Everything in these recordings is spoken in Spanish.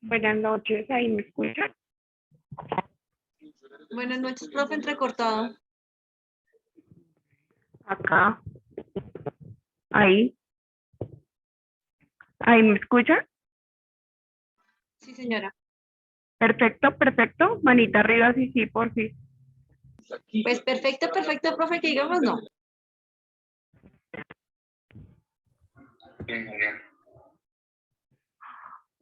Buenas noches, ¿ahí me escuchan? Buenas noches, profe, entrecortado. Acá. Ahí. ¿Ahí me escuchan? Sí, señora. Perfecto, perfecto. Manita arriba, sí, sí, por sí. Pues perfecto, perfecto, profe, que digamos no.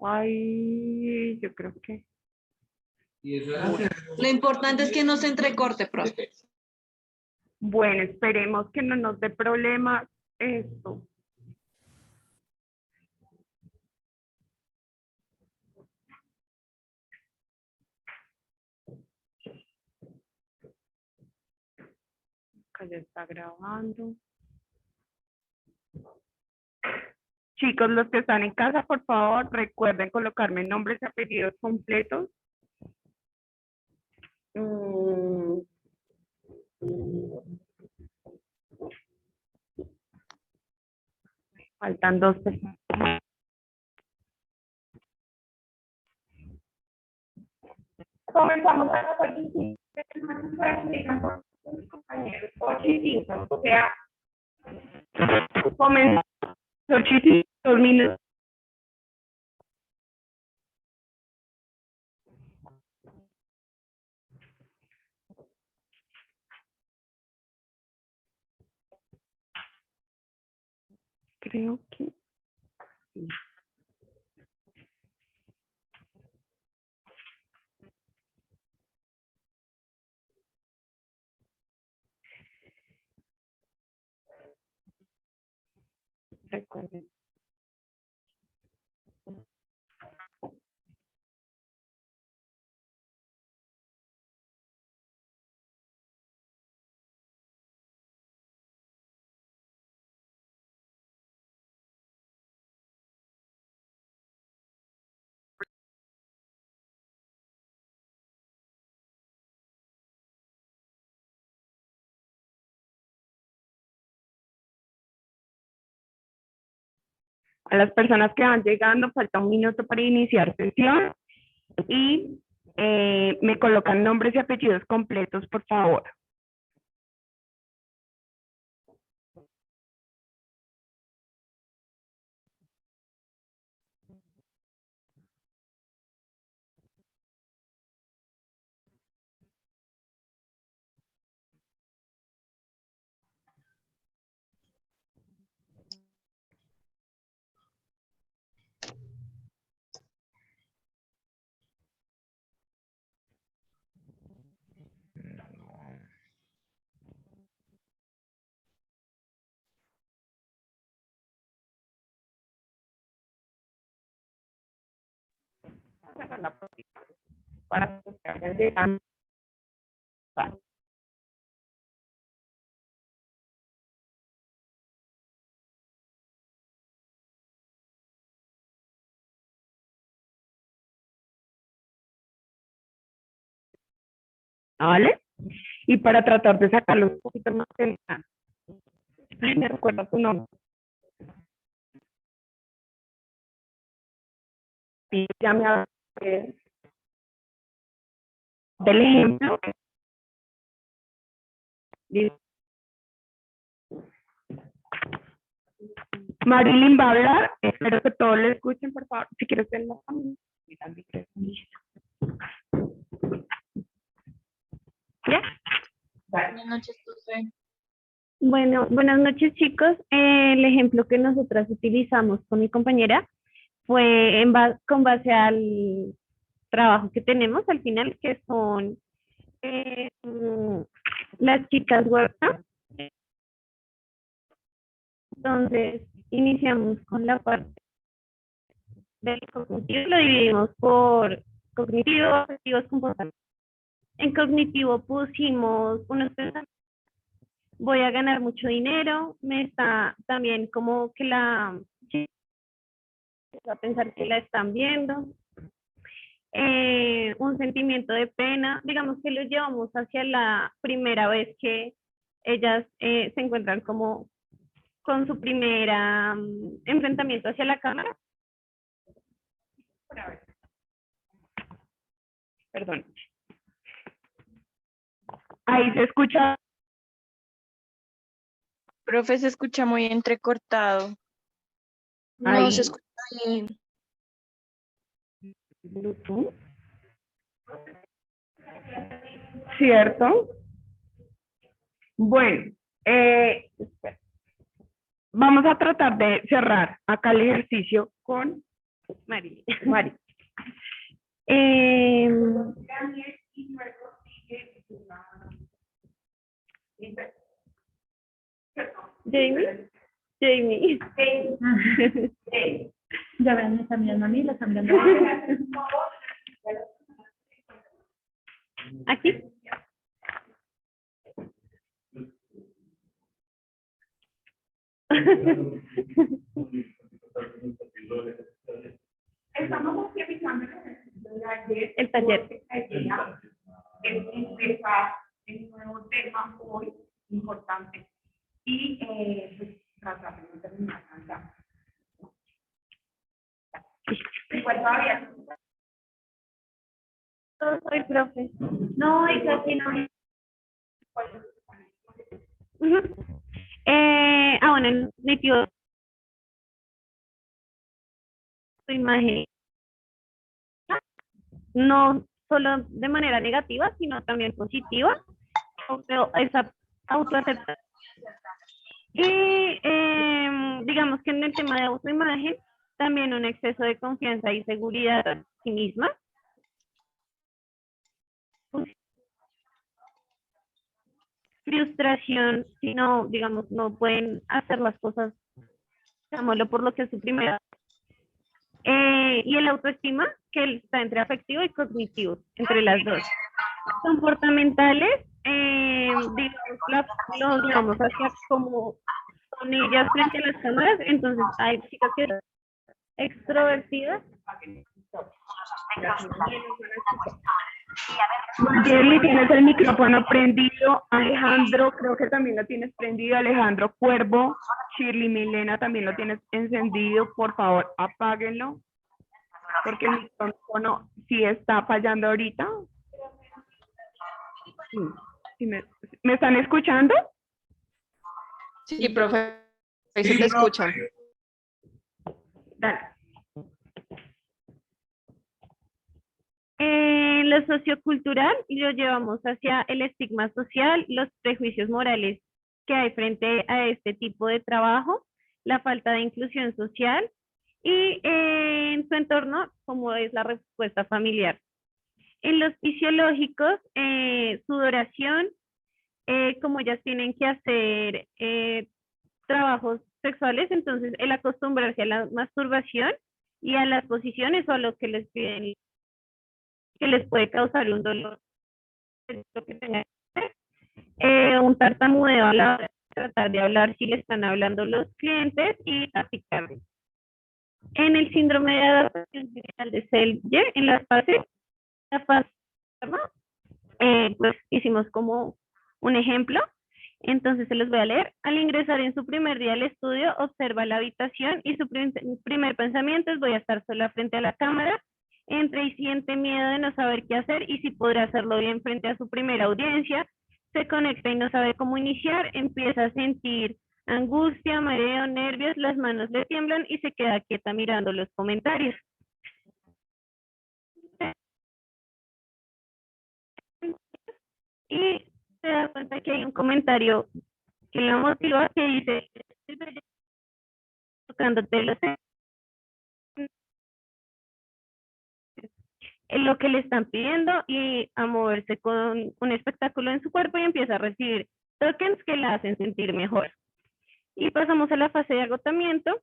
Ay, yo creo que. Lo importante es que no se entrecorte, profe. Bueno, esperemos que no nos dé problemas esto. Acá ya está grabando. Chicos, los que están en casa, por favor, recuerden colocarme nombres y apellidos completos. Mm. Faltan 2 personas. Comenzamos a las 8:05. Compañeros, 8:05. O sea, comenzamos 8:05, 2 minutos. Creo que. Recuerden. A las personas que van llegando, falta 1 minuto para iniciar sesión y me colocan nombres y apellidos completos, por favor. cerrar la próxima para que vayan llegando. Vale. ¿Vale? Y para tratar de sacarlo un poquito más temprano. Ay, me recuerda tu nombre. Sí, ya me hablé del ejemplo. Marilyn va a hablar, espero que todos le escuchen, por favor. Si quieres ver la familia. ¿Ya? Buenas noches, profe. Bueno, buenas noches chicos. El ejemplo que nosotras utilizamos con mi compañera fue con base al trabajo que tenemos al final, que son las chicas huerta. Entonces, iniciamos con la parte del cognitivo, lo dividimos por cognitivo, afectivos, comportamientos. En cognitivo pusimos unos pensamientos. Voy a ganar mucho dinero, me está también como que va a pensar que la están viendo, un sentimiento de pena, digamos que lo llevamos hacia la primera vez que ellas se encuentran como con su primera enfrentamiento hacia la cámara. Perdón. Ahí se escucha. Profe, se escucha muy entrecortado. No Ahí. se escucha bien. Bluetooth. ¿Cierto? Bueno, vamos a tratar de cerrar acá el ejercicio con Mari. Mari. Jamie. Jamie. Ya ven, me están mirando a mí, la están mirando a mí. Aquí. Estamos revisando El taller. Empezar el nuevo tema hoy, importante, y pues, tratar de no terminar acá. Igual todavía. No soy profe. No, y casi no. Ujú. Bueno, el cognitivo, su imagen, no solo de manera negativa, sino también positiva, pero esa autoaceptación. Y digamos que en el tema de autoimagen, también un exceso de confianza y seguridad en sí misma. Frustración, si no, digamos, no pueden hacer las cosas, digámoslo, por lo que es su primera. Y el autoestima, que está entre afectivo y cognitivo, entre las dos. Comportamentales, los digamos hacia como con ellas frente a las cámaras, entonces hay chicas que son extrovertidas. Marjorie, tienes el micrófono prendido. Alejandro, creo que también lo tienes prendido. Alejandro Cuervo, Shirley Milena también lo tienes encendido. Por favor, apáguenlo. Porque el micrófono sí está fallando ahorita. Sí, ¿me están escuchando? Sí, profe, ahí se te escucha. Dale. Lo sociocultural lo llevamos hacia el estigma social, los prejuicios morales que hay frente a este tipo de trabajo, la falta de inclusión social y en su entorno, como es la respuesta familiar. En los fisiológicos, sudoración, como ellas tienen que hacer trabajos sexuales, entonces el acostumbrarse a la masturbación y a las posiciones o a lo que les piden que les puede causar un dolor, lo que tengan que hacer. Un tartamudeo a la hora de tratar de hablar si le están hablando los clientes y practicar. En el síndrome de adaptación general de Selye, en la fase, pues hicimos como un ejemplo. Entonces se los voy a leer. Al ingresar en su primer día al estudio, observa la habitación y su primer pensamiento es: voy a estar sola frente a la cámara. Entra y siente miedo de no saber qué hacer y si podrá hacerlo bien frente a su primera audiencia. Se conecta y no sabe cómo iniciar. Empieza a sentir angustia, mareo, nervios, las manos le tiemblan y se queda quieta mirando los comentarios. Y se da cuenta que hay un comentario que la motiva, que dice: tocándote los lo que le están pidiendo, y a moverse con un espectáculo en su cuerpo, y empieza a recibir tokens que la hacen sentir mejor. Y pasamos a la fase de agotamiento.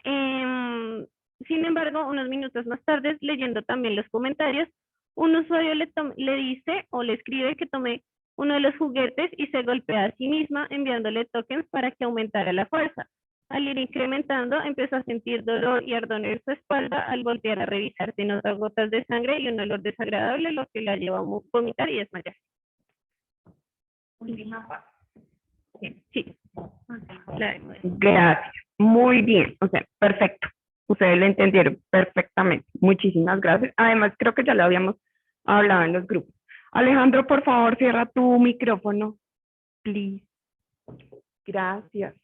Sin embargo, unos minutos más tarde, leyendo también los comentarios, un usuario le dice o le escribe que tome uno de los juguetes y se golpea a sí misma enviándole tokens para que aumentara la fuerza. Al ir incrementando, empezó a sentir dolor y ardor en su espalda. Al voltear a revisar, se nota gotas de sangre y un olor desagradable, lo que la lleva a vomitar y desmayar. Sí. Gracias. Muy bien. O sea, perfecto. Ustedes lo entendieron perfectamente. Muchísimas gracias. Además, creo que ya lo habíamos hablado en los grupos. Alejandro, por favor, cierra tu micrófono. Please. Gracias.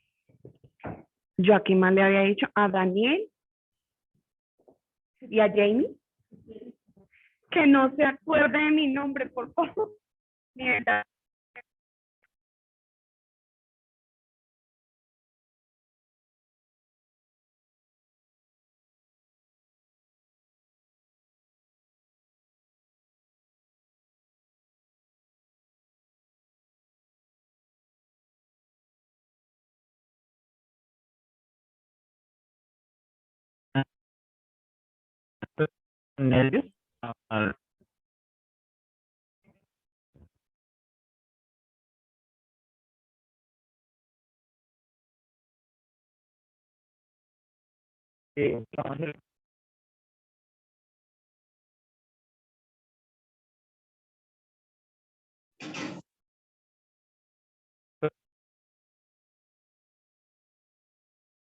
Yo aquí más le había dicho a Daniel y a Jamie que no se acuerde de mi nombre, por favor. Mierda. Nervios. Vamos a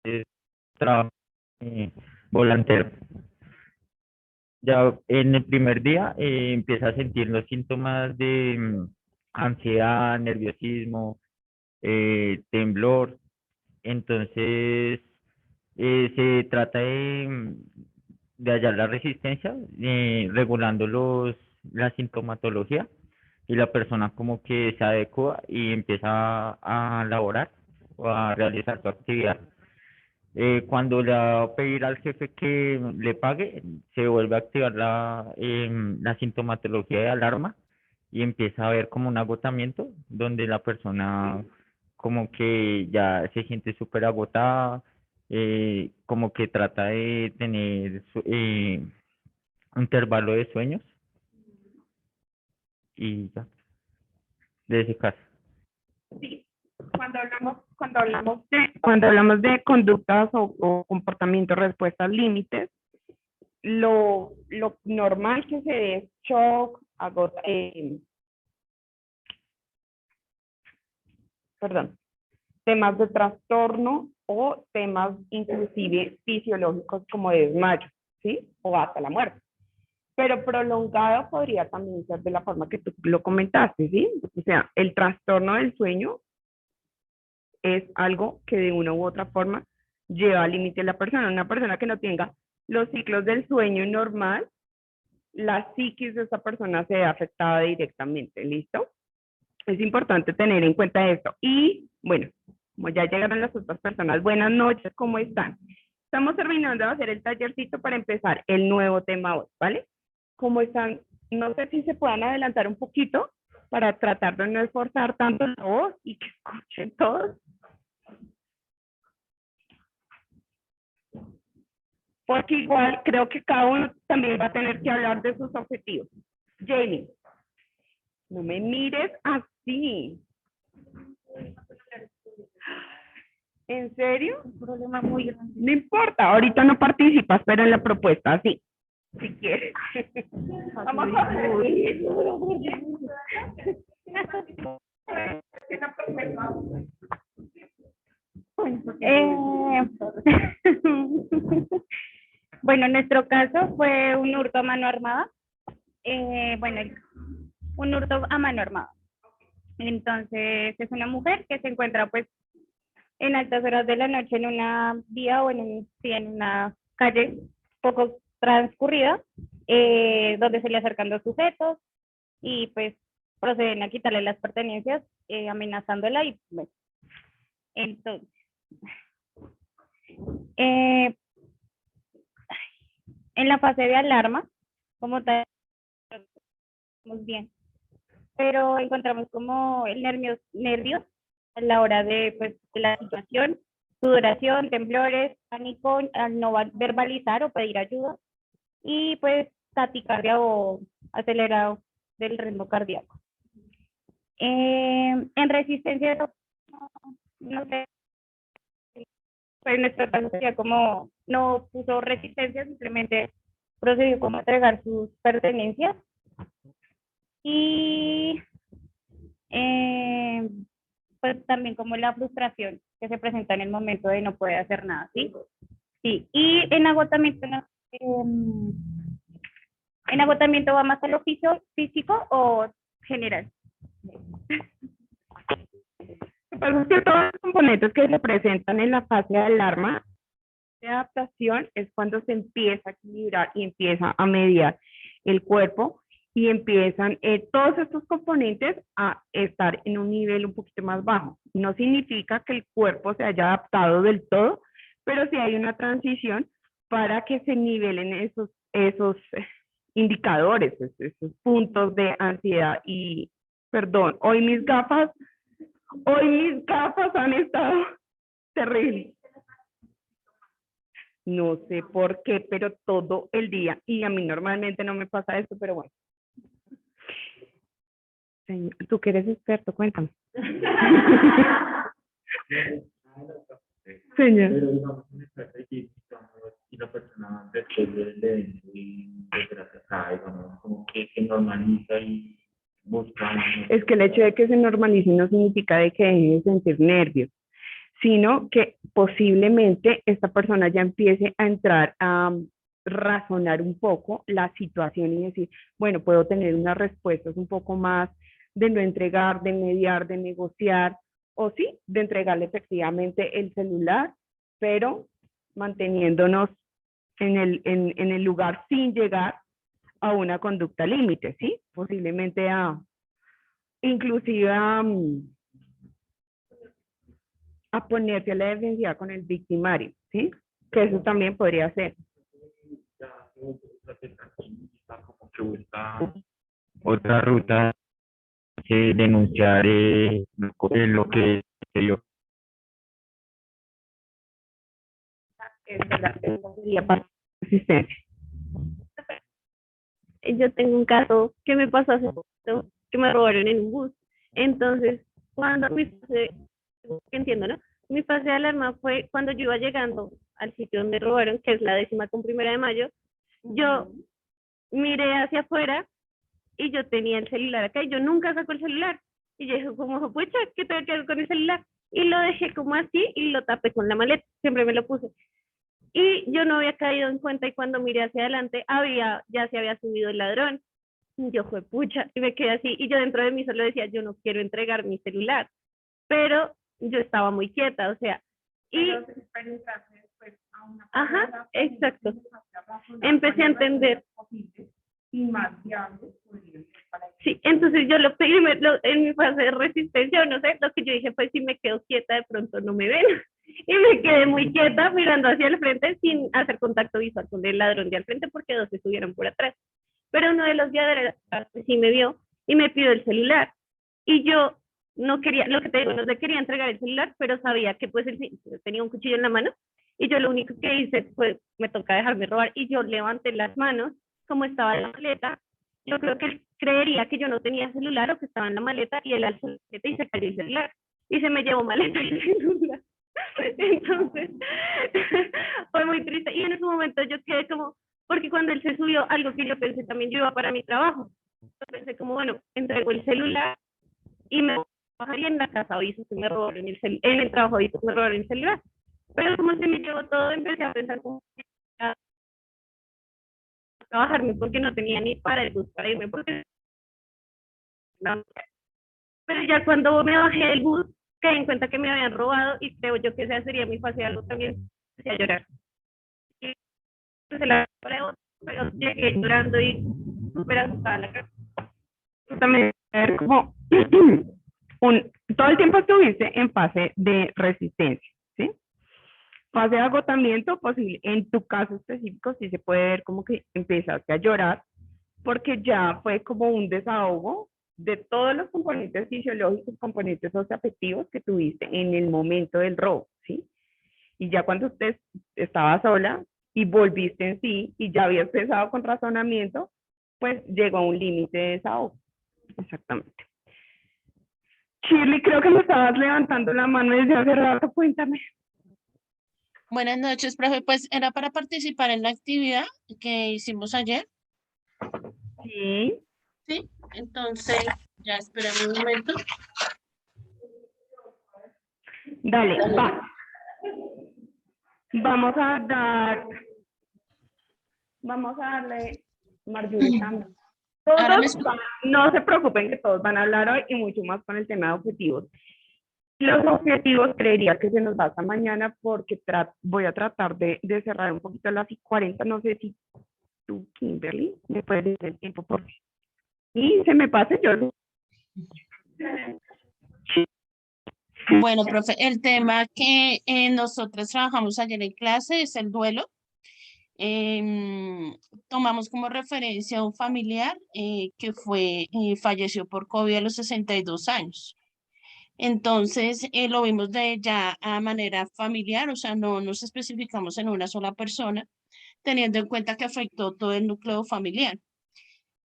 hacer trabajo volantero. Ya en el primer día empieza a sentir los síntomas de ansiedad, nerviosismo, temblor. Entonces se trata de hallar la resistencia, regulando la sintomatología, y la persona como que se adecua y empieza a laborar o a realizar su actividad. Cuando le va a pedir al jefe que le pague, se vuelve a activar la sintomatología de alarma y empieza a haber como un agotamiento donde la persona como que ya se siente súper agotada, como que trata de tener un intervalo de sueños y ya, de ese caso. Sí, cuando hablamos de conductas o comportamientos, respuestas, límites, lo normal que se dé es shock, temas de trastorno o temas inclusive fisiológicos como desmayo, ¿sí? O hasta la muerte. Pero prolongado podría también ser de la forma que tú lo comentaste, ¿sí? O sea, el trastorno del sueño es algo que de una u otra forma lleva al límite a la persona. Una persona que no tenga los ciclos del sueño normal, la psiquis de esa persona se ve afectada directamente, ¿listo? Es importante tener en cuenta esto. Y bueno, como ya llegaron las otras personas, buenas noches, ¿cómo están? Estamos terminando de hacer el tallercito para empezar el nuevo tema hoy, ¿vale? ¿Cómo están? No sé si se puedan adelantar un poquito para tratar de no esforzar tanto la voz y que escuchen todos. porque igual creo que cada uno también va a tener que hablar de sus objetivos. Jamie, no me mires así. ¿En serio? Un problema muy grande. No importa, ahorita no participas, pero en la propuesta sí, si quieres. Vamos a ver. Bueno, en nuestro caso fue un hurto a mano armada. Bueno, un hurto a mano armada. Entonces, es una mujer que se encuentra pues en altas horas de la noche en una vía o sí, en una calle poco transcurrida, donde se le acercan dos sujetos y pues proceden a quitarle las pertenencias, amenazándola y bueno. Entonces, en la fase de alarma, como tal, estamos bien, pero encontramos como el nervios a la hora de, pues, de la situación, sudoración, temblores, pánico al no verbalizar o pedir ayuda, y pues taquicardia o acelerado del ritmo cardíaco. En resistencia, no sé, pues nuestro caso sería como no puso resistencia, simplemente procedió como a entregar sus pertenencias y pues también como la frustración que se presenta en el momento de no poder hacer nada, ¿sí? Sí, y en agotamiento, ¿en agotamiento va más a lo físico o general? Lo que pasa es que todos los componentes que se presentan en la fase de alarma de adaptación es cuando se empieza a equilibrar y empieza a mediar el cuerpo y empiezan todos estos componentes a estar en un nivel un poquito más bajo. No significa que el cuerpo se haya adaptado del todo, pero sí hay una transición para que se nivelen esos indicadores, esos puntos de ansiedad. Y, perdón, hoy mis gafas han estado terribles. No sé por qué, pero todo el día, y a mí normalmente no me pasa esto, pero bueno. Señor, tú que eres experto, cuéntame. Señor. Pero digamos, en el caso de que, digamos, si la persona después del evento y desgracia cae, digamos, como que se normaliza y busca. Es que el hecho de que se normalice no significa de que deje de sentir nervios, sino que posiblemente esta persona ya empiece a entrar a razonar un poco la situación y decir, bueno, puedo tener unas respuestas un poco más de no entregar, de mediar, de negociar, o sí, de entregarle efectivamente el celular, pero manteniéndonos en el lugar sin llegar a una conducta límite, ¿sí? Posiblemente inclusive a ponerse a la defensiva con el victimario, ¿sí? Que eso también podría ser. Como que busca otra ruta, denunciar lo que yo. Esa sería para asistencia. Yo tengo un caso que me pasó hace poco, que me robaron en un bus. Entonces, cuando mi fase, entiendo, ¿no? Mi fase de alarma fue cuando yo iba llegando al sitio donde robaron, que es la 10ª de Mayo, yo miré hacia afuera y yo tenía el celular acá y yo nunca saco el celular. Y yo dije, como, pucha, ¿qué tengo que hacer con el celular? Y lo dejé como así y lo tapé con la maleta, siempre me lo puse. Y yo no había caído en cuenta y cuando miré hacia adelante ya se había subido el ladrón. Y yo fue pucha y me quedé así y yo dentro de mí solo decía, yo no quiero entregar mi celular, pero yo estaba muy quieta, o sea, y ajá, exacto. Empecé a entender. Sí, entonces yo lo primero, en mi fase de resistencia, o no sé, lo que yo dije fue, si me quedo quieta, de pronto no me ven. Y me quedé muy quieta mirando hacia el frente sin hacer contacto visual con el ladrón de al frente porque dos estuvieron por atrás. Pero uno de los de atrás sí me vio y me pidió el celular. Y yo no quería, lo que te digo, no le quería entregar el celular, pero sabía que pues él tenía un cuchillo en la mano y yo lo único que hice fue, me toca dejarme robar, y yo levanté las manos, como estaba en la maleta, yo creo que él creería que yo no tenía celular o que estaba en la maleta, y él alzó la maleta y se cayó el celular, y se me llevó maleta y celular. Entonces, fue muy triste, y en ese momento yo quedé como, porque cuando él se subió, algo que yo pensé también, yo iba para mi trabajo, yo pensé como, bueno, entrego el celular y me bajaría en la casa, aviso que me robaron en el trabajo, aviso que me robaron el celular. Pero como se me llevó todo, empecé a pensar como a bajarme porque no tenía ni para el bus para irme, porque no. Pero ya cuando me bajé del bus, caí en cuenta que me habían robado, y creo yo que esa sería muy fácil algo también, empecé a llorar. Y se la pruebo, pero llegué llorando y súper asustada a la casa. También ver como todo el tiempo estuviste en fase de resistencia, ¿sí? Fase de agotamiento posible. En tu caso específico sí se puede ver como que empezaste a llorar porque ya fue como un desahogo de todos los componentes fisiológicos, componentes socioafectivos que tuviste en el momento del robo, ¿sí? Y ya cuando usted estaba sola y volviste en sí y ya habías pensado con razonamiento, pues llegó a un límite de desahogo. Exactamente. Shirley, creo que me estabas levantando la mano desde hace rato, cuéntame. Buenas noches, profe. Pues era para participar en la actividad que hicimos ayer, Sí, ¿sí? Entonces, ya esperemos un momento. dale, va. Vamos a darle, Marjorie, también. Ahora me No se preocupen que todos van a hablar hoy y mucho más con el tema de objetivos. Los objetivos creería que se nos va hasta mañana porque voy a tratar de cerrar un poquito a las 40. No sé si tú, Kimberly, me puedes decir el tiempo por favor. Y se me pase yo. Bueno, profe, el tema que nosotros trabajamos ayer en clase es el duelo. Tomamos como referencia a un familiar que falleció por COVID a los 62 años. Entonces, lo vimos de ya a manera familiar, o sea, no nos especificamos en una sola persona, teniendo en cuenta que afectó todo el núcleo familiar.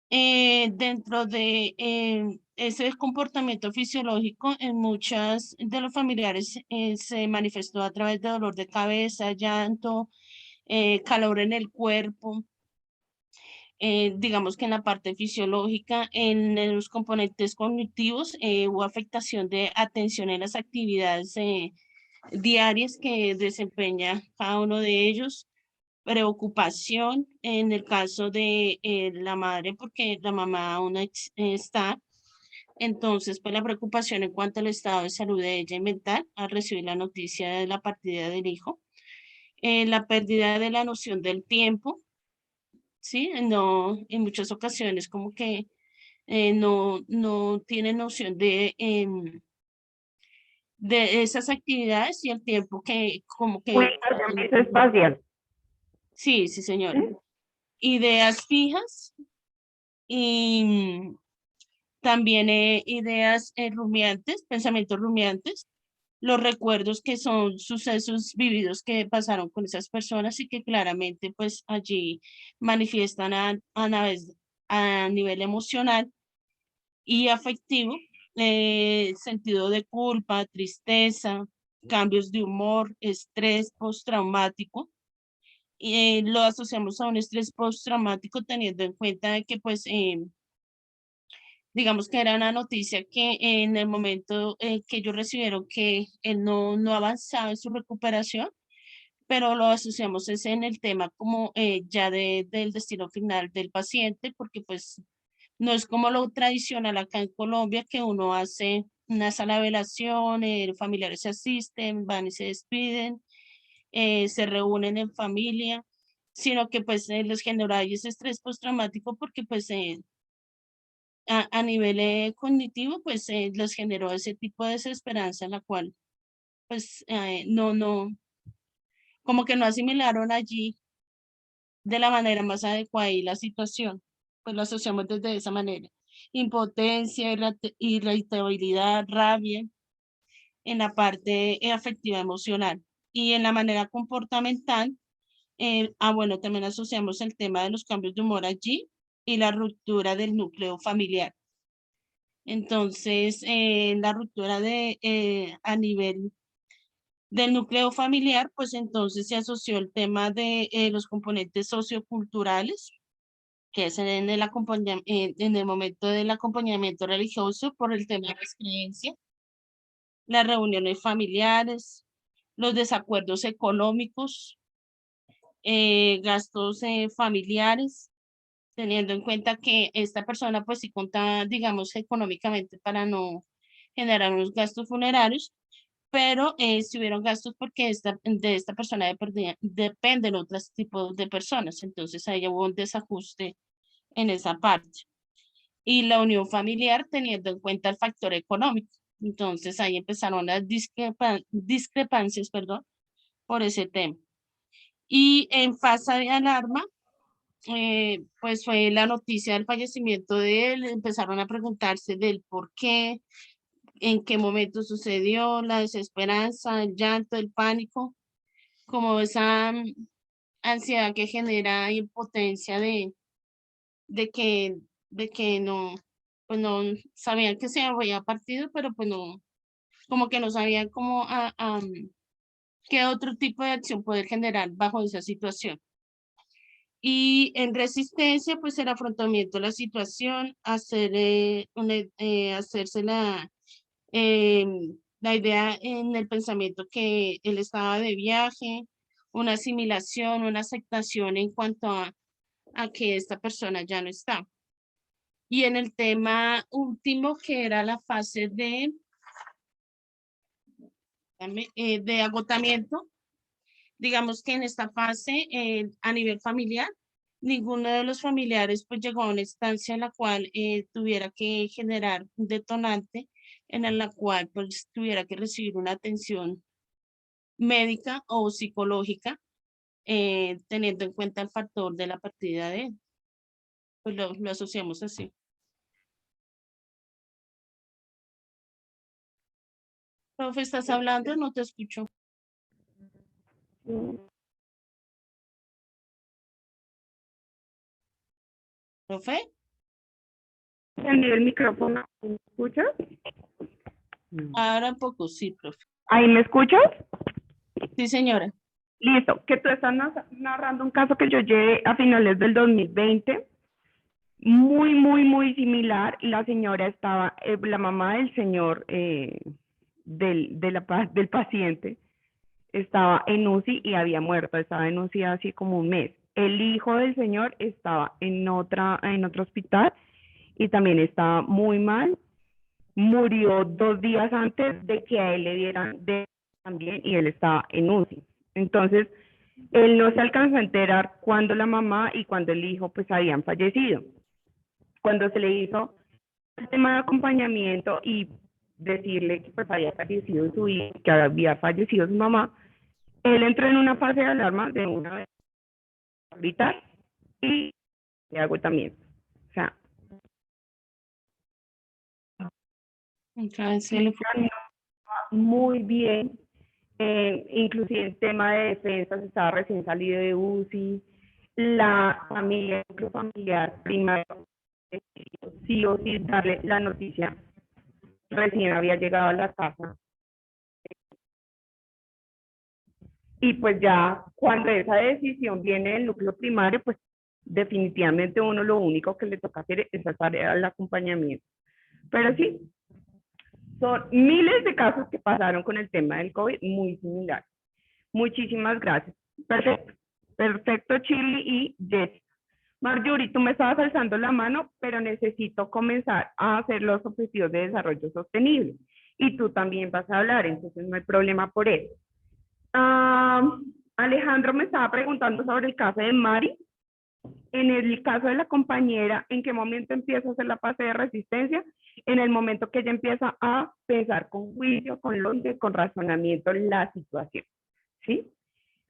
Dentro de ese comportamiento fisiológico, en muchas de los familiares se manifestó a través de dolor de cabeza, llanto, calor en el cuerpo. Digamos que en la parte fisiológica, en los componentes cognitivos, hubo afectación de atención en las actividades diarias que desempeña cada uno de ellos, preocupación en el caso de la madre, porque la mamá aún está. Entonces, pues la preocupación en cuanto al estado de salud de ella y mental al recibir la noticia de la partida del hijo, la pérdida de la noción del tiempo, ¿sí? No, en muchas ocasiones como que no tiene noción de esas actividades y el tiempo que como que... Espacial. Sí, sí, señora. Ideas fijas y también ideas rumiantes, pensamientos rumiantes, los recuerdos que son sucesos vividos que pasaron con esas personas y que claramente pues allí manifiestan a nivel emocional y afectivo, sentido de culpa, tristeza, cambios de humor, estrés postraumático. Lo asociamos a un estrés postraumático teniendo en cuenta de que pues digamos que era una noticia que en el momento que ellos recibieron que él no avanzaba en su recuperación, pero lo asociamos es en el tema como ya del destino final del paciente, porque pues no es como lo tradicional acá en Colombia, que uno hace una sala de velación, familiares se asisten, van y se despiden, se reúnen en familia, sino que pues les genera ese estrés postraumático porque pues a nivel cognitivo pues les generó ese tipo de desesperanza en la cual pues como que no asimilaron allí de la manera más adecuada y la situación, pues lo asociamos desde esa manera. Impotencia, irritabilidad, rabia en la parte afectiva emocional. Y en la manera comportamental, bueno, también asociamos el tema de los cambios de humor allí y la ruptura del núcleo familiar. Entonces, la ruptura a nivel del núcleo familiar, pues entonces se asoció el tema de los componentes socioculturales, que es en el momento del acompañamiento religioso por el tema de las creencias, las reuniones familiares, los desacuerdos económicos, gastos familiares, teniendo en cuenta que esta persona pues sí contaba, digamos, económicamente para no generar unos gastos funerarios, pero si hubieron gastos porque de esta persona dependen otros tipos de personas, entonces ahí hubo un desajuste en esa parte. Y la unión familiar teniendo en cuenta el factor económico. Entonces ahí empezaron las discrepancias, perdón, por ese tema. Y en fase de alarma, pues fue la noticia del fallecimiento de él, empezaron a preguntarse del por qué, en qué momento sucedió, la desesperanza, el llanto, el pánico, como esa ansiedad que genera impotencia de que, de que no, pues no sabían que se había partido, pero pues no, como que no sabían cómo, qué otro tipo de acción poder generar bajo esa situación. Y en resistencia, pues el afrontamiento de la situación, hacerse la idea en el pensamiento que él estaba de viaje, una asimilación, una aceptación en cuanto a que esta persona ya no está. Y en el tema último, que era la fase de agotamiento, digamos que en esta fase, a nivel familiar, ninguno de los familiares pues llegó a una instancia en la cual tuviera que generar un detonante en la cual pues tuviera que recibir una atención médica o psicológica, teniendo en cuenta el factor de la partida de él. Pues lo asociamos así. Profe, ¿estás hablando? No te escucho. ¿Profe? Encendí el micrófono. ¿Me escuchas? Ahora un poco, sí, profe. ¿Ahí me escuchas? Sí, señora. Listo, que tú estás narrando un caso que yo llevé a finales del 2020, muy similar. La señora estaba, la mamá del señor, del paciente, estaba en UCI y había muerto, estaba en UCI así como un mes. El hijo del señor estaba en otro hospital y también estaba muy mal. Murió 2 días antes de que a él le dieran también y él estaba en UCI. Entonces, él no se alcanzó a enterar cuando la mamá y cuando el hijo pues habían fallecido. Cuando se le hizo el tema de acompañamiento y decirle que pues había fallecido su hijo, que había fallecido su mamá, él entró en una fase de alarma de una vez gritar y de agotamiento. O sea, Entonces, le fue- muy bien. Inclusive el tema de defensas estaba recién salido de UCI, la familia, el núcleo familiar primero, sí o sí darle la noticia, recién había llegado a la casa. Y pues ya cuando esa decisión viene del núcleo primario, pues definitivamente uno lo único que le toca hacer es hacer el acompañamiento. Pero sí, son miles de casos que pasaron con el tema del COVID muy similar. Muchísimas gracias. Perfecto. Perfecto, Chili y Jessica. Marjorie, tú me estabas alzando la mano, pero necesito comenzar a hacer los objetivos de desarrollo sostenible. Y tú también vas a hablar, entonces no hay problema por eso. Alejandro me estaba preguntando sobre el caso de Mari. En el caso de la compañera, ¿en qué momento empieza a hacer la fase de resistencia? En el momento que ella empieza a pensar con juicio, con lógica, con razonamiento la situación, ¿sí?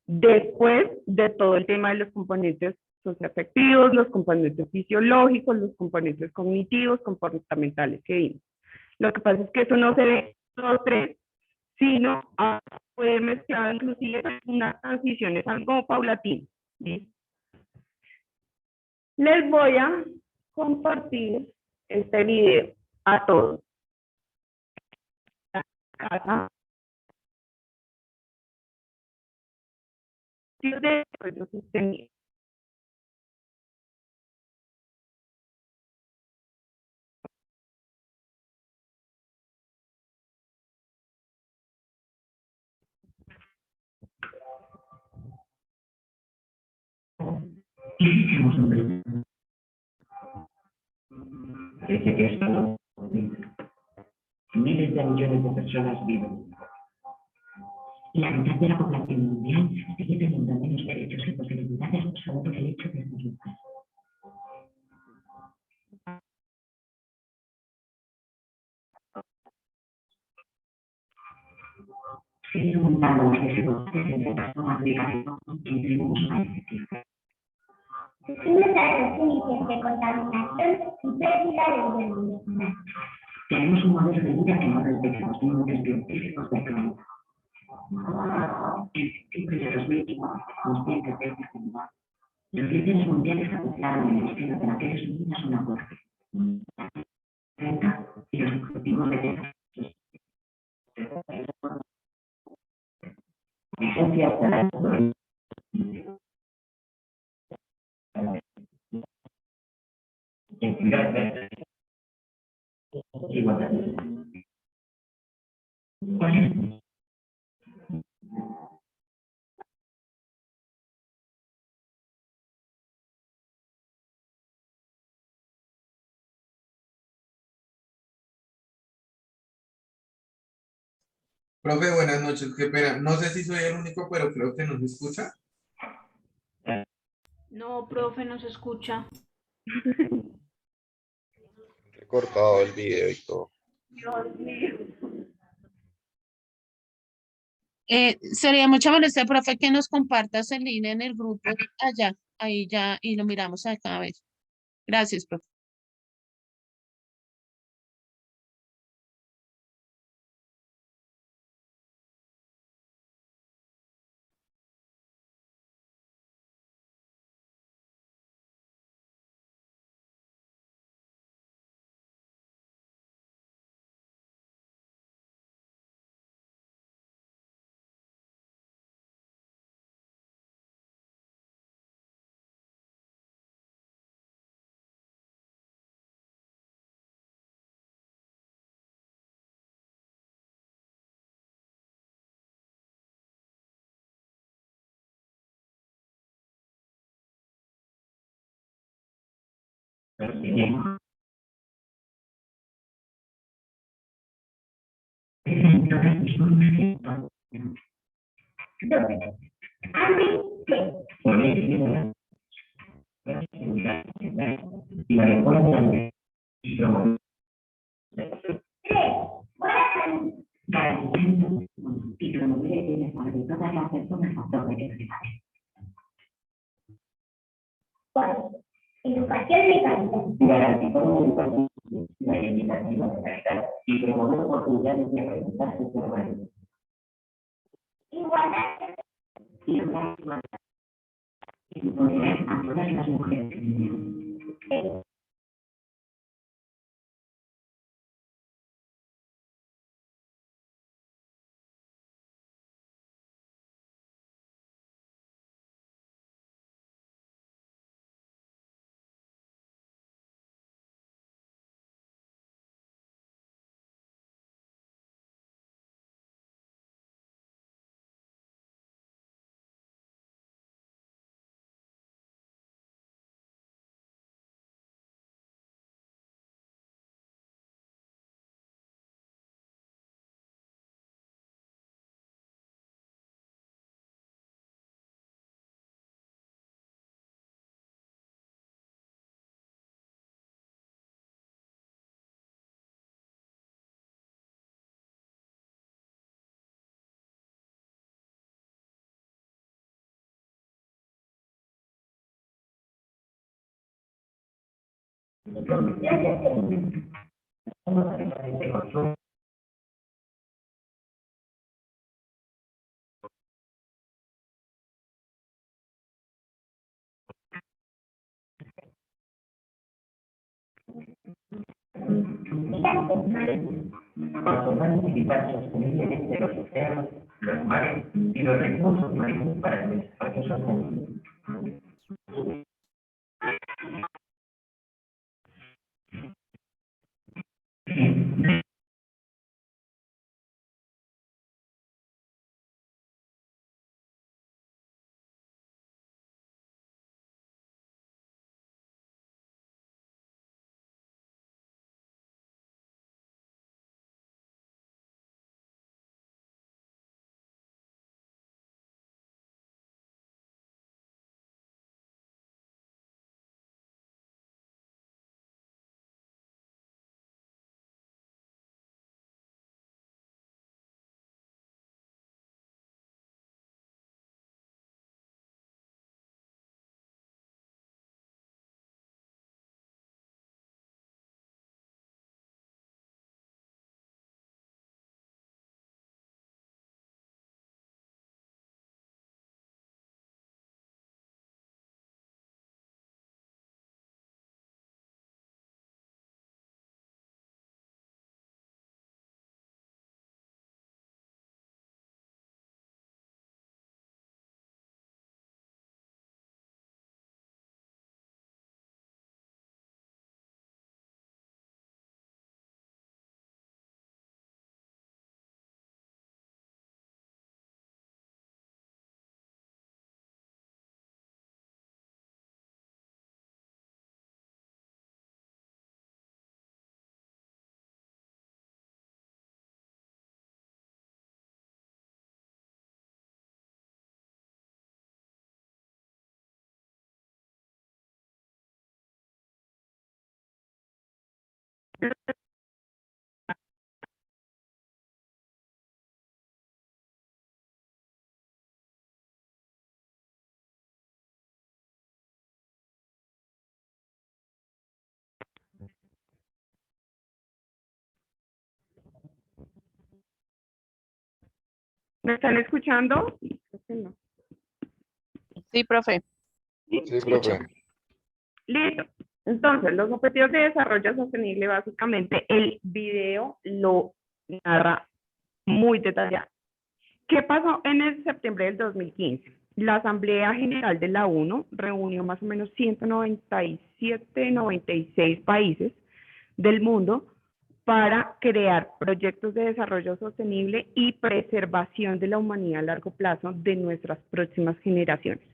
Después de todo el tema de los componentes socioafectivos, los componentes fisiológicos, los componentes cognitivos, comportamentales que vimos. Lo que pasa es que eso no se ve todos tres, sino a poder mezclar inclusive una transición, es algo paulatino. ¿Sí? Les voy a compartir este video a todos. Casa. Si ustedes lo sostengan. Miles de millones de personas viven. Y la mitad de la población mundial sigue teniendo menos derechos y posibilidades solo por el hecho de ser mujer. Seguir aumentando las desigualdades entre personas ricas y contribuimos a ese ciclo. Los índices de contaminación y pérdidas del mundo. Tenemos un modelo de vida que no respeta los límites científicos del planeta. En septiembre de 2015, conscientes de esta realidad, los líderes mundiales adoptaron en el seno de Naciones Unidas un acuerdo. 30 y los objetivos de vigencia igualdad. ¿Cuál es? Profe, buenas noches, qué pena. No sé si soy el único, pero creo que no se escucha. No, profe, no se escucha. Recortado el video y todo. Dios mío. Sería mucha molestia, profe, que nos compartas el link en el grupo allá, ahí ya, y lo miramos acá a ver. Gracias, profe. Garantizando y promover el bienestar de todas las personas a todos los niveles. Educación de calidad. Garantizando una educación equitativa de calidad y promover oportunidades de aprendizaje permanente. Igualdad. Y una igualdad. Y poner a todas las mujeres y niños. Participar sostenible de los océanos, los mares y los recursos marinos para el desarrollo sostenible. ¿Me están escuchando? Creo que no. Sí, profe. Sí, profe. Listo. Entonces, los objetivos de desarrollo sostenible, básicamente, el video lo narra muy detallado. ¿Qué pasó en el septiembre del 2015? La Asamblea General de la ONU reunió más o menos 197, 96 países del mundo para crear proyectos de desarrollo sostenible y preservación de la humanidad a largo plazo de nuestras próximas generaciones.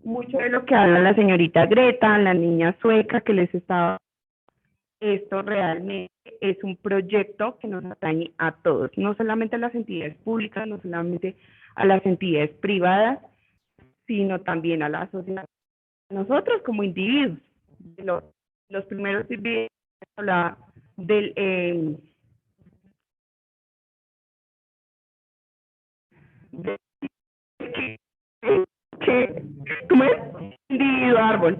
Mucho de lo que habla la señorita Greta, la niña sueca que les estaba... Esto realmente es un proyecto que nos atañe a todos, no solamente a las entidades públicas, no solamente a las entidades privadas, sino también a la sociedad. Nosotros como individuos, los primeros videos hablaba del... ¿cómo es? Individuo árbol.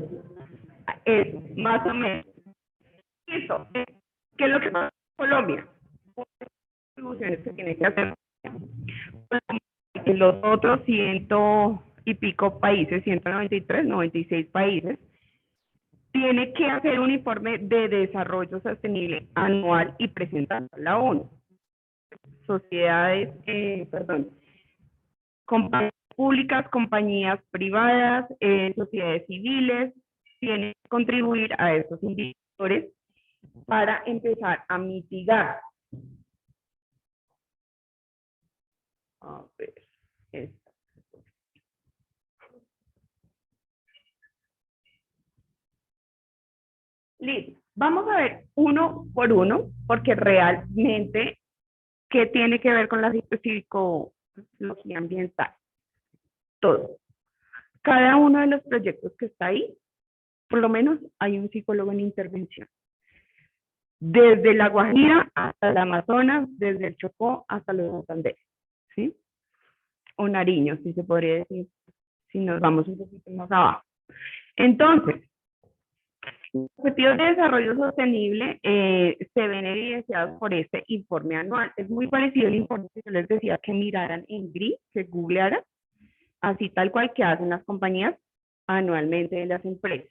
Es más o menos. Eso, ¿qué es lo que pasa en Colombia? Contribuciones que tiene que hacer en los otros 100 y pico países, 193, 96 países, tiene que hacer un informe de desarrollo sostenible anual y presentarlo a la ONU. Sociedades, compañías públicas, compañías privadas, sociedades civiles, tienen que contribuir a esos indicadores para empezar a mitigar. A ver, esta. Listo. Vamos a ver uno por uno, porque realmente, ¿qué tiene que ver con la psicología ambiental? Todo. Cada uno de los proyectos que está ahí, por lo menos hay un psicólogo en intervención. Desde La Guajira hasta el Amazonas, desde el Chocó hasta los Santander, ¿sí? O Nariño, si se podría decir, si nos vamos un poquito más abajo. Entonces, los objetivos de desarrollo sostenible se ven evidenciados por este informe anual. Es muy parecido al informe que yo les decía que miraran en GRI, que googlearan, así tal cual que hacen las compañías anualmente de las empresas.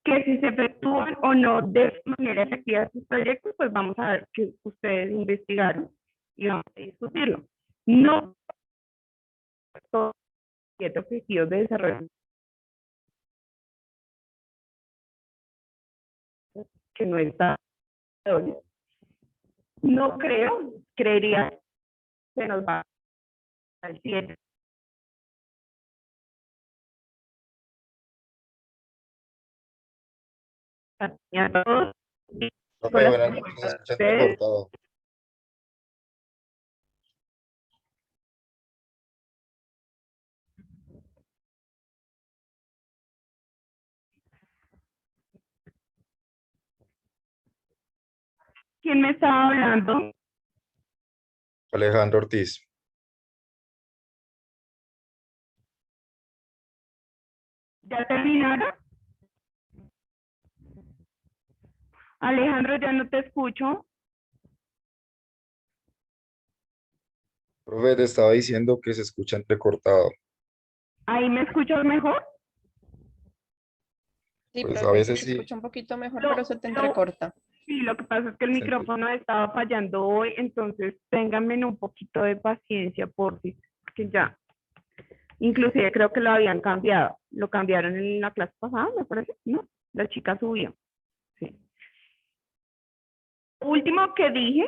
Que si se efectúan o no de manera efectiva estos proyectos, pues vamos a ver que ustedes investigaron y vamos a discutirlo. No todos los objetivos de desarrollo que no está, no creería que se nos va al 7. Profe, buenas noches, se escucha entrecortado. ¿Quién me estaba hablando? Alejandro Ortiz. ¿Ya terminaron? Alejandro, ya no te escucho. Profe, te estaba diciendo que se escucha entrecortado. ¿Ahí me escuchas mejor? Sí, Pues a profe, veces se sí. escucha un poquito mejor, No, pero se te no. entrecorta. Sí, lo que pasa es que el Se entre- micrófono estaba fallando hoy, entonces ténganme un poquito de paciencia, porque ya, inclusive creo que lo habían cambiado. Lo cambiaron en la clase pasada, me parece, ¿no? La chica subió. Sí. Último que dije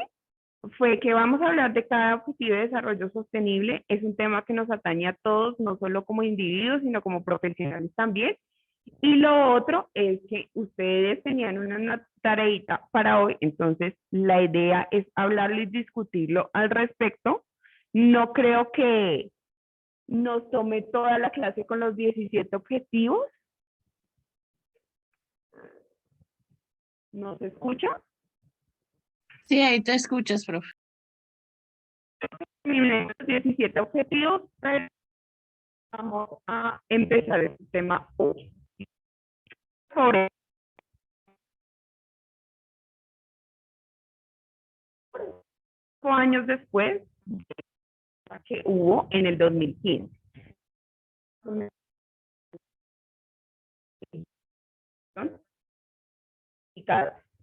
fue que vamos a hablar de cada objetivo de desarrollo sostenible. Es un tema que nos atañe a todos, no solo como individuos, sino como profesionales también. Y lo otro es que ustedes tenían una tareita para hoy, entonces la idea es hablarlo y discutirlo al respecto. No creo que nos tome toda la clase con los 17 objetivos. ¿No se escucha? Sí, ahí te escuchas, profe. Los 17 objetivos, pero vamos a empezar el tema hoy. Sobre 5 años después que hubo en el 2015.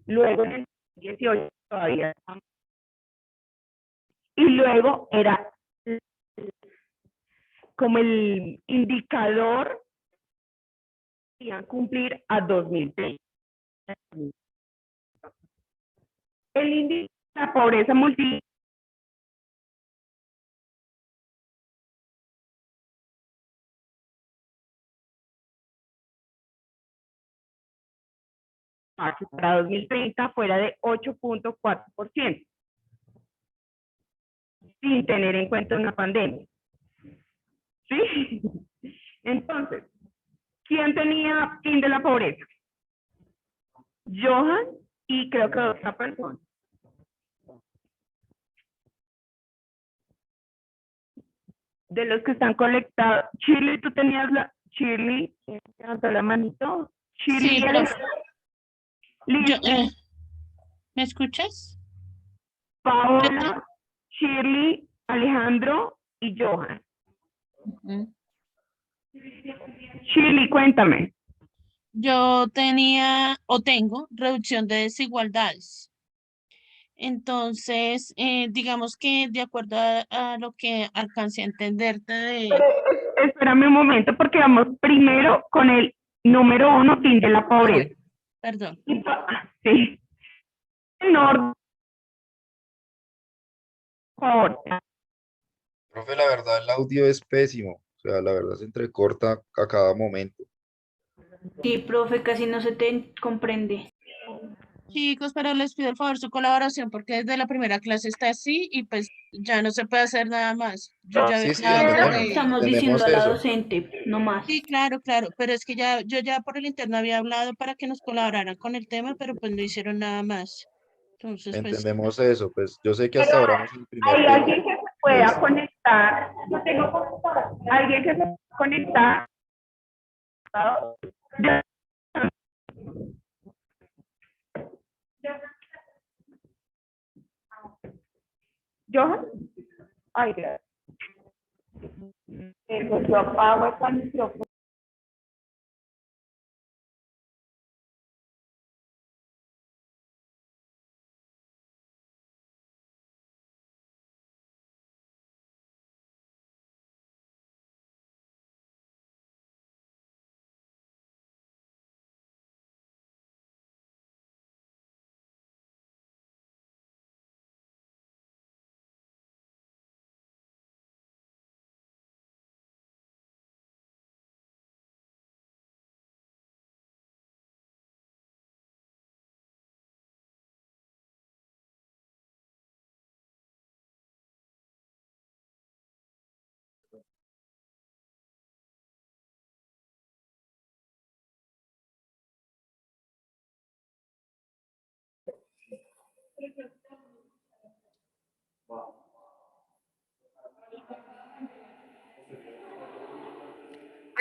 Luego en el 18 todavía. Y luego era como el indicador que iban a cumplir a 2030. El índice de la pobreza multi para 2030 fuera de 8.4%, sin tener en cuenta una pandemia. ¿Sí? Entonces, ¿quién tenía fin de la pobreza? Johan y creo que otra persona. De los que están conectados. Shirley, tú tenías Shirley, levantó la manito. Shirley, Sí, eres- profe. Liz, ¿Me escuchas? Paola, Shirley, Alejandro y Johan. Ujú. Shirley, cuéntame. Yo tenía o tengo reducción de desigualdades. Entonces, digamos que de acuerdo a lo que alcancé a entenderte de... Espérame un momento porque vamos primero con el número 1, fin de la Ah, pobreza. bueno, perdón. Sí. En orden, por favor. Profe, la verdad el audio es pésimo. O sea, la verdad se entrecorta a cada momento. Sí, profe, casi no se te comprende. Chicos, pero les pido el favor su colaboración porque desde la primera clase está así y pues ya no se puede hacer nada más. Yo ya había Sí, sí, hablado Estamos entendemos diciendo a la eso. docente, no más. Sí, claro, claro, pero es que yo ya por el interno había hablado para que nos colaboraran con el tema, pero pues no hicieron nada más. Entonces, pues, Entendemos eso. Pues yo sé que Pero hasta ahora vamos en el primer hay tema. alguien que se Y pueda pues, conectar. Yo tengo alguien que se pueda conectar. Johan. Ay, gracias. Yo apago el micrófono.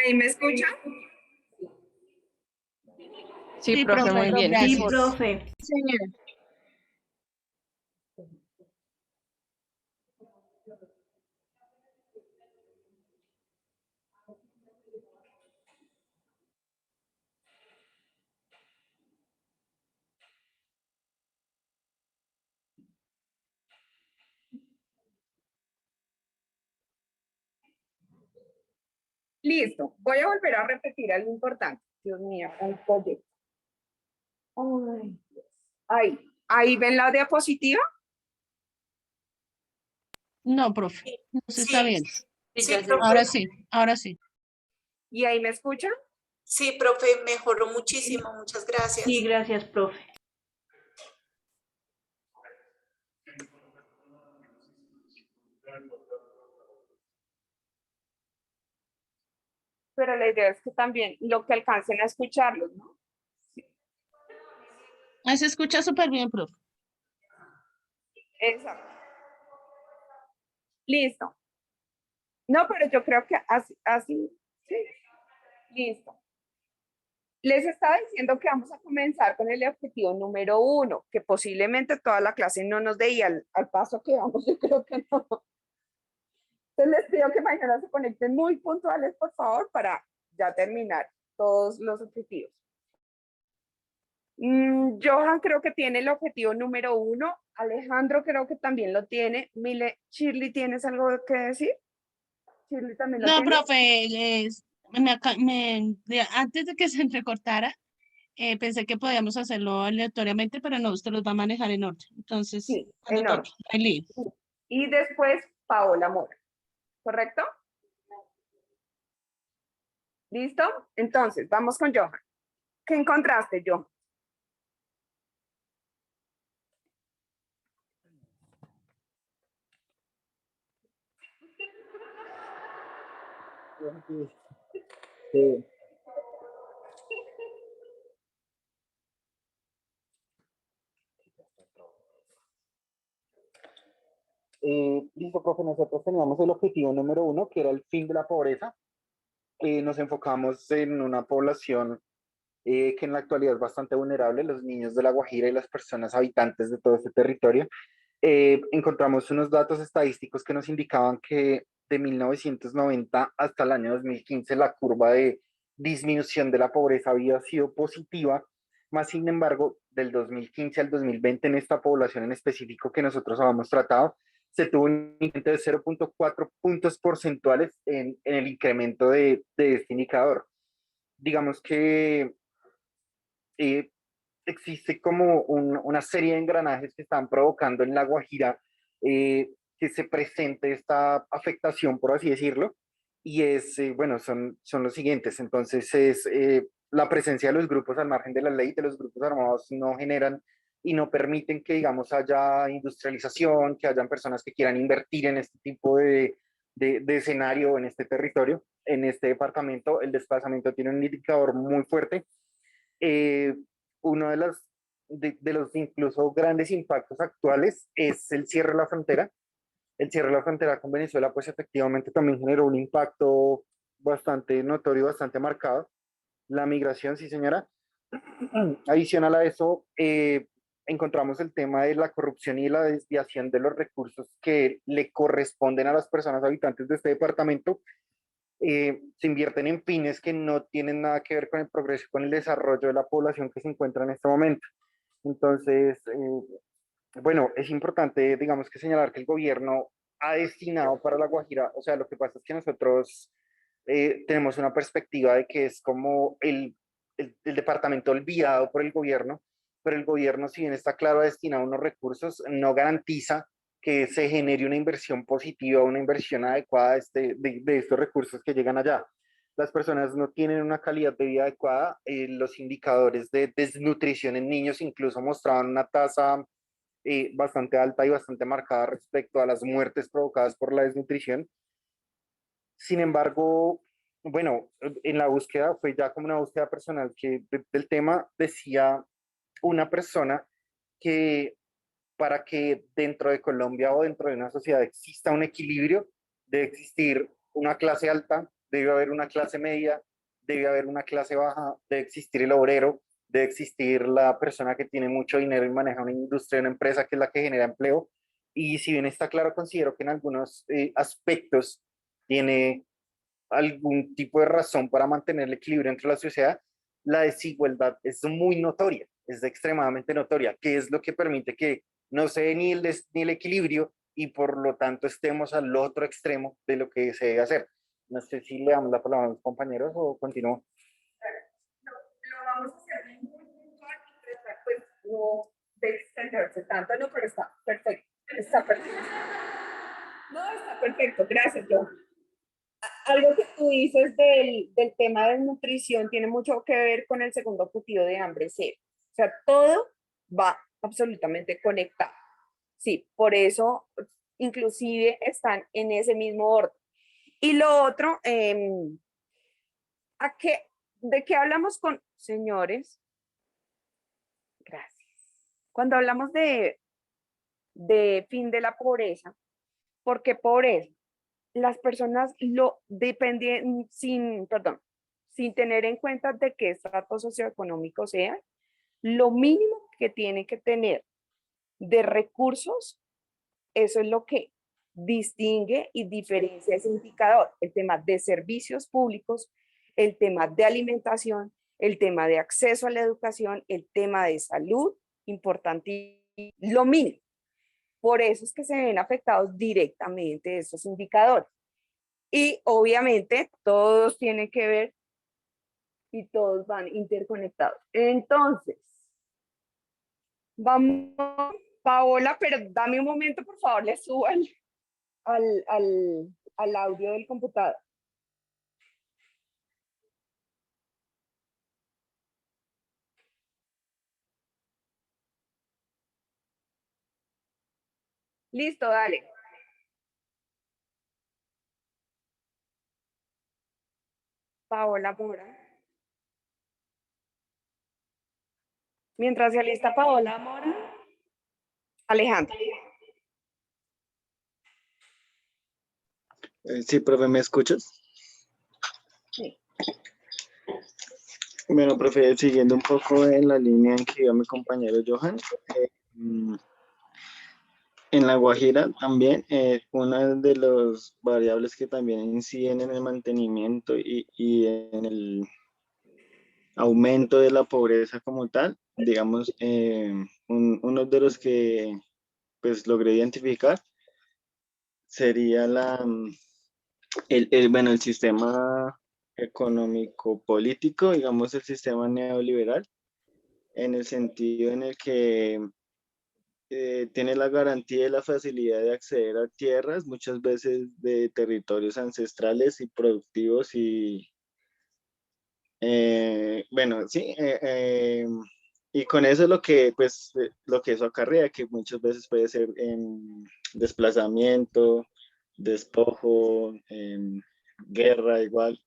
¿Ahí me escuchan? Sí, profe, muy bien. Sí, Gracias. profe. Señora. Listo. Voy a volver a repetir algo importante. Dios mío, el proyecto. Ay, Dios. Ahí ven la diapositiva. No, profe, no se está viendo. Sí, ya se- Ahora sí, ahora sí. ¿Y ahí me escuchan? Sí, profe, mejoró muchísimo, muchas gracias. Sí, gracias, profe. Pero la idea es que también lo que alcancen a escucharlos, ¿no? Ahí se escucha súper bien, profe. Exacto. Listo. No, pero yo creo que así, sí. Listo. Les estaba diciendo que vamos a comenzar con el objetivo número 1, que posiblemente toda la clase no nos dé y al paso que vamos, yo creo que no. Entonces les pido que mañana se conecten muy puntuales, por favor, para ya terminar todos los objetivos. Johan creo que tiene el objetivo número 1. Alejandro creo que también lo tiene. Shirley, ¿tienes algo que decir? Shirley también lo No, tiene. profe, antes de que se entrecortara, pensé que podíamos hacerlo aleatoriamente, pero no, usted los va a manejar en orden. Entonces, Sí, cuando en orden. toque, no hay lío. Y después Paola Mora, ¿correcto? ¿Listo? Entonces, vamos con Johan. ¿Qué encontraste, Johan? Listo, profe, nosotros teníamos el objetivo número 1, que era el fin de la pobreza. Nos enfocamos en una población que en la actualidad es bastante vulnerable, los niños de La Guajira y las personas habitantes de todo este territorio. Encontramos unos datos estadísticos que nos indicaban que de 1990 hasta el año 2015 la curva de disminución de la pobreza había sido positiva, más sin embargo, del 2015 al 2020 en esta población en específico que nosotros habíamos tratado, se tuvo un incremento de 0,4 puntos porcentuales en el incremento de este indicador. Digamos que eh, existe como una serie de engranajes que están provocando en La Guajira que se presente esta afectación, por así decirlo, y bueno, son los siguientes. Entonces, la presencia de los grupos al margen de la ley, de los grupos armados, no generan y no permiten que, digamos, haya industrialización, que hayan personas que quieran invertir en este tipo de escenario, en este territorio, en este departamento. El desplazamiento tiene un indicador muy fuerte. Eh, Uno de los incluso grandes impactos actuales es el cierre de la frontera. El cierre de la frontera con Venezuela, pues efectivamente también generó un impacto bastante notorio, bastante marcado. La migración, sí señora. Adicional a eso, encontramos el tema de la corrupción y la desviación de los recursos que le corresponden a las personas habitantes de este departamento. Se invierten en fines que no tienen nada que ver con el progreso y con el desarrollo de la población que se encuentra en este momento. Entonces, bueno, es importante, digamos, que señalar que el gobierno ha destinado para La Guajira, o sea, lo que pasa es que nosotros tenemos una perspectiva de que es como el departamento olvidado por el gobierno, pero el gobierno, si bien está claro, ha destinado unos recursos, no garantiza que se genere una inversión positiva, una inversión adecuada de estos recursos que llegan allá. Las personas no tienen una calidad de vida adecuada, los indicadores de desnutrición en niños incluso mostraban una tasa bastante alta y bastante marcada respecto a las muertes provocadas por la desnutrición. Sin embargo, bueno, en la búsqueda fue ya como una búsqueda personal que del tema decía una persona que para que dentro de Colombia o dentro de una sociedad exista un equilibrio, debe existir una clase alta, debe haber una clase media, debe haber una clase baja, debe existir el obrero, debe existir la persona que tiene mucho dinero y maneja una industria, una empresa que es la que genera empleo. Y si bien está claro, considero que en algunos aspectos tiene algún tipo de razón para mantener el equilibrio entre la sociedad, la desigualdad es muy notoria, es extremadamente notoria, que es lo que permite que no se dé ni el equilibrio y por lo tanto estemos al otro extremo de lo que se debe hacer. No sé si le damos la palabra a los compañeros o continúo. Lo vamos a hacer muy puntual y tratar, pues, no de extenderse tanto, no, pero está perfecto, está perfecto. No, está perfecto, gracias, John. Algo que tú dices del tema de nutrición tiene mucho que ver con el segundo objetivo de hambre cero. O sea, todo va absolutamente conectado. Sí, por eso inclusive están en ese mismo orden. Y lo otro, ¿de qué hablamos con señores? Gracias. Cuando hablamos de fin de la pobreza, ¿por qué pobreza? Las personas lo dependen sin tener en cuenta de qué estrato socioeconómico sea, lo mínimo que tiene que tener de recursos, eso es lo que distingue y diferencia ese indicador, el tema de servicios públicos, el tema de alimentación, el tema de acceso a la educación, el tema de salud, importante, lo mínimo. Por eso es que se ven afectados directamente esos indicadores. Y obviamente todos tienen que ver y todos van interconectados. Entonces, vamos, Paola, pero dame un momento, por favor, le subo al audio del computador. Listo, dale. Paola Mora. Mientras se alista Paola Mora, Alejandro. Sí, profe, ¿me escuchas? Sí. Bueno, profe, siguiendo un poco en la línea en que iba mi compañero Johan, en La Guajira también, una de las variables que también inciden en el mantenimiento y en el aumento de la pobreza como tal, digamos, uno de los que pues logré identificar sería bueno, el sistema económico político, digamos el sistema neoliberal, en el sentido en el que tiene la garantía y la facilidad de acceder a tierras, muchas veces de territorios ancestrales y productivos bueno, sí, y con eso lo que, pues, lo que eso acarrea, que muchas veces puede ser desplazamiento, despojo, guerra igual,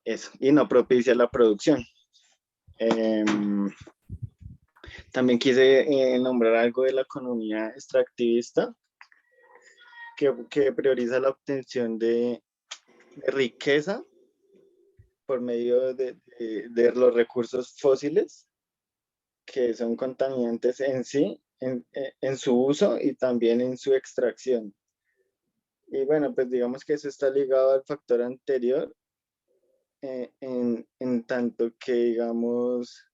eso, y no propicia la producción. También quise nombrar algo de la economía extractivista, que prioriza la obtención de riqueza por medio de los recursos fósiles, que son contaminantes en sí, en su uso y también en su extracción. Y bueno, pues digamos que eso está ligado al factor anterior, en tanto que, digamos,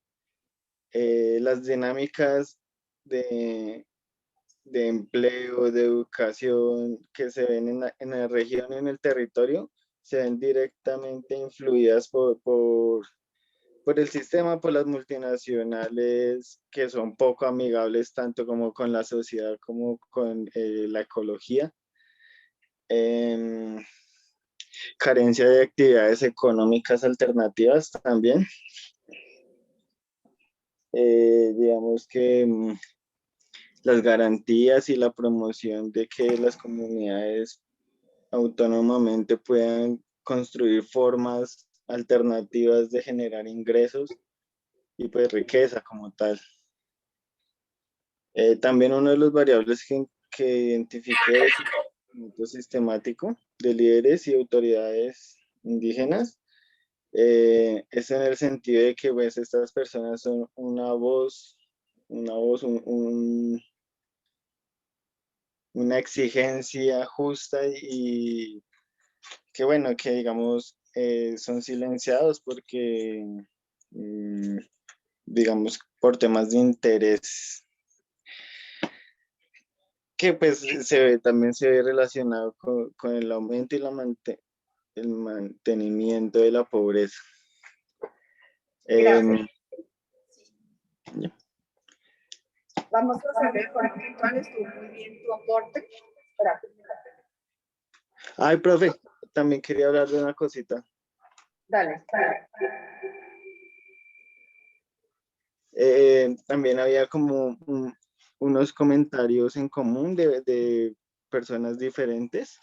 las dinámicas de empleo, de educación que se ven en la región, en el territorio, se ven directamente influidas por el sistema, por las multinacionales que son poco amigables tanto como con la sociedad como con la ecología. Carencia de actividades económicas alternativas también. Digamos que las garantías y la promoción de que las comunidades autónomamente puedan construir formas alternativas de generar ingresos y pues riqueza como tal. También uno de los variables que identifiqué es el sistemático de líderes y autoridades indígenas. Es en el sentido de que pues, estas personas son una exigencia justa y que bueno, que digamos son silenciados porque digamos por temas de interés que pues también se ve relacionado con el aumento y el mantenimiento de la pobreza. Gracias. Ya. Vamos a hacer el corte virtual. Estuvo muy bien tu aporte. Espérate. Ay, profe, también quería hablar de una cosita. Dale. También había como unos comentarios en común de personas diferentes,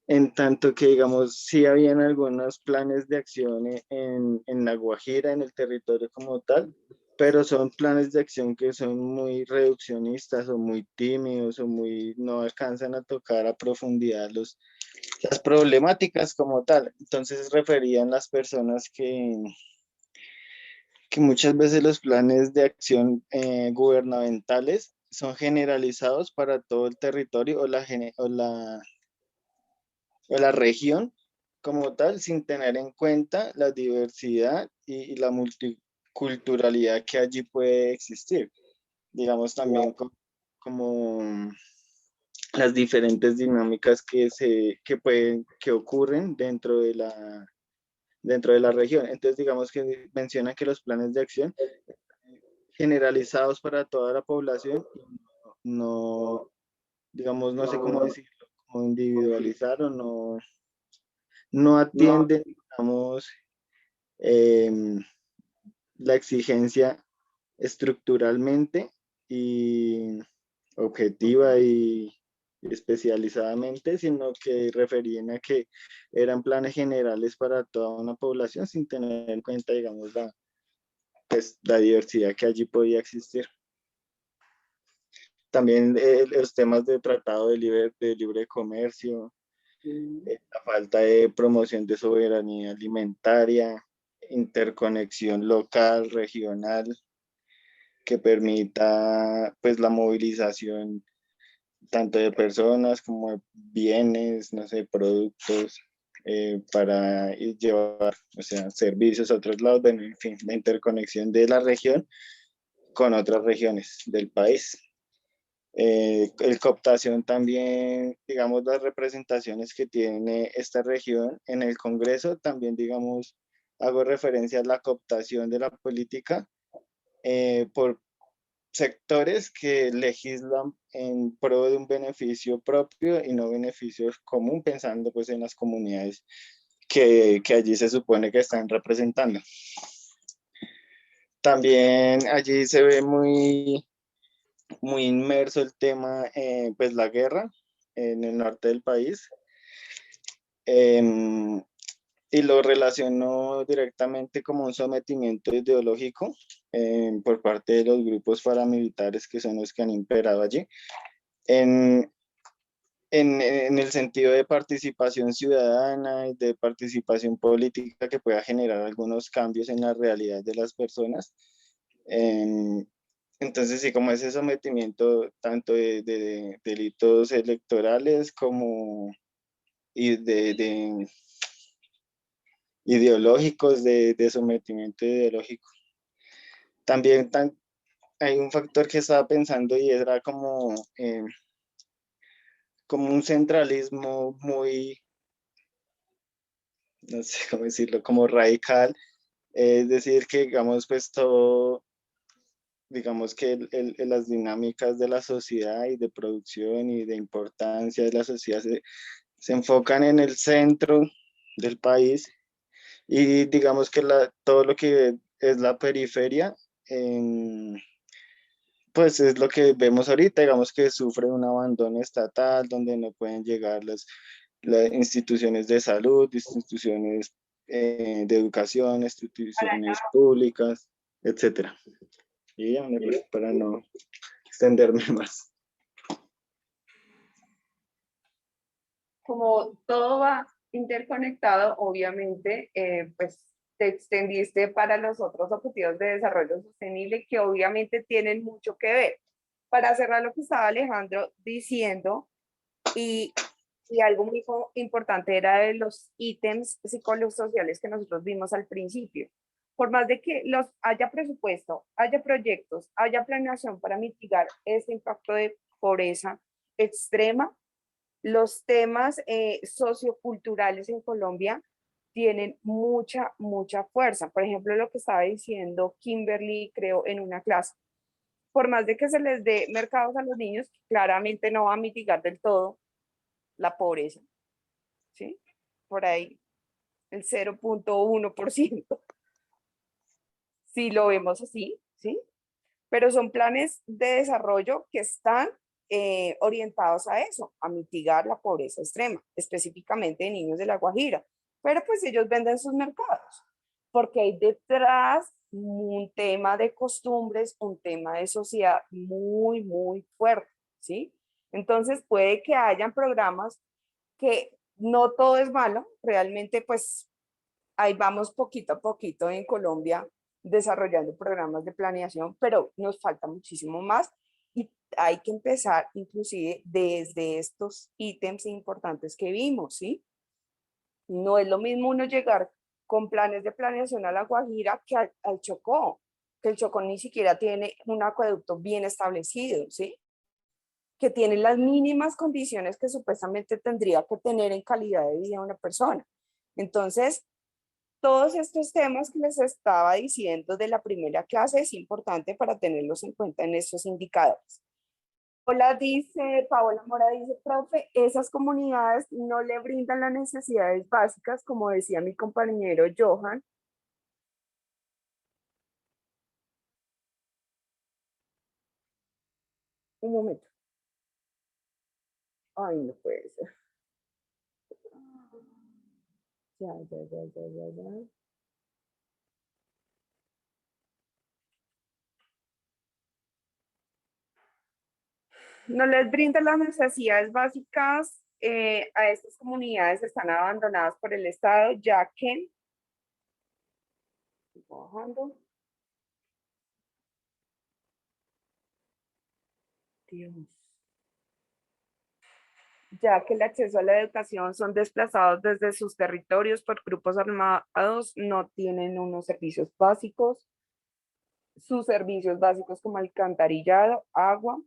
en tanto que, digamos, sí habían algunos planes de acción en La Guajira, en el territorio como tal, pero son planes de acción que son muy reduccionistas o muy tímidos o no alcanzan a tocar a profundidad las problemáticas como tal. Entonces referían las personas que muchas veces los planes de acción gubernamentales son generalizados para todo el territorio o la región como tal, sin tener en cuenta la diversidad y la multiculturalidad que allí puede existir. Digamos también como las diferentes dinámicas que ocurren dentro de la región. Entonces, digamos que menciona que los planes de acción generalizados para toda la población, no, digamos, no sé cómo decirlo, como individualizar o no atienden, digamos, la exigencia estructuralmente y objetiva y especializadamente, sino que referían a que eran planes generales para toda una población sin tener en cuenta, digamos, la diversidad que allí podía existir. También los temas de tratado de libre comercio, la falta de promoción de soberanía alimentaria, interconexión local, regional, que permita pues la movilización tanto de personas como de bienes, no sé, productos, para llevar, o sea, servicios a otros lados, bueno, en fin, la interconexión de la región con otras regiones del país. El cooptación también, digamos, las representaciones que tiene esta región en el Congreso, también, digamos, hago referencia a la cooptación de la política por sectores que legislan en pro de un beneficio propio y no beneficios común, pensando pues en las comunidades que allí se supone que están representando. También allí se ve muy inmerso el tema, pues la guerra en el norte del país, y lo relacionó directamente como un sometimiento ideológico por parte de los grupos paramilitares que son los que han imperado allí, en el sentido de participación ciudadana y de participación política que pueda generar algunos cambios en la realidad de las personas. Entonces, sí, como ese sometimiento tanto de delitos electorales como de ideológicos, de sometimiento ideológico. También hay un factor que estaba pensando y era como un centralismo muy, no sé cómo decirlo, como radical. Es decir, que digamos, pues todo, digamos que las dinámicas de la sociedad y de producción y de importancia de la sociedad se enfocan en el centro del país y digamos que todo lo que es la periferia, pues es lo que vemos ahorita, digamos que sufre un abandono estatal donde no pueden llegar las instituciones de salud, instituciones de educación, instituciones públicas, etcétera. Y ya, pues, para no extenderme más. Como todo va interconectado, obviamente, pues te extendiste para los otros objetivos de desarrollo sostenible que obviamente tienen mucho que ver. Para cerrar lo que estaba Alejandro diciendo, y algo muy importante era de los ítems psicosociales que nosotros vimos al principio. Por más de que haya presupuesto, haya proyectos, haya planeación para mitigar este impacto de pobreza extrema, los temas socioculturales en Colombia tienen mucha fuerza. Por ejemplo, lo que estaba diciendo Kimberly, creo, en una clase. Por más de que se les dé mercados a los niños, claramente no va a mitigar del todo la pobreza, ¿sí? Por ahí, el 0.1%, si lo vemos así, ¿sí? Pero son planes de desarrollo que están orientados a eso, a mitigar la pobreza extrema, específicamente de niños de La Guajira. Pero pues ellos venden sus mercados, porque hay detrás un tema de costumbres, un tema de sociedad muy fuerte, ¿sí? Entonces puede que hayan programas que no todo es malo, realmente pues ahí vamos poquito a poquito en Colombia desarrollando programas de planeación, pero nos falta muchísimo más y hay que empezar inclusive desde estos ítems importantes que vimos, ¿sí? No es lo mismo uno llegar con planes de planeación a La Guajira que al Chocó, que el Chocó ni siquiera tiene un acueducto bien establecido, ¿sí? Que tiene las mínimas condiciones que supuestamente tendría que tener en calidad de vida una persona. Entonces, todos estos temas que les estaba diciendo de la primera clase es importante para tenerlos en cuenta en estos indicadores. Paola Mora dice, profe, esas comunidades no le brindan las necesidades básicas, como decía mi compañero Johan. Un momento. Ay, no puede ser. Ya. No les brinda las necesidades básicas a estas comunidades, están abandonadas por el Estado, ya que bajando. Dios. Ya que el acceso a la educación son desplazados desde sus territorios por grupos armados, no tienen unos servicios básicos, sus servicios básicos como alcantarillado, agua.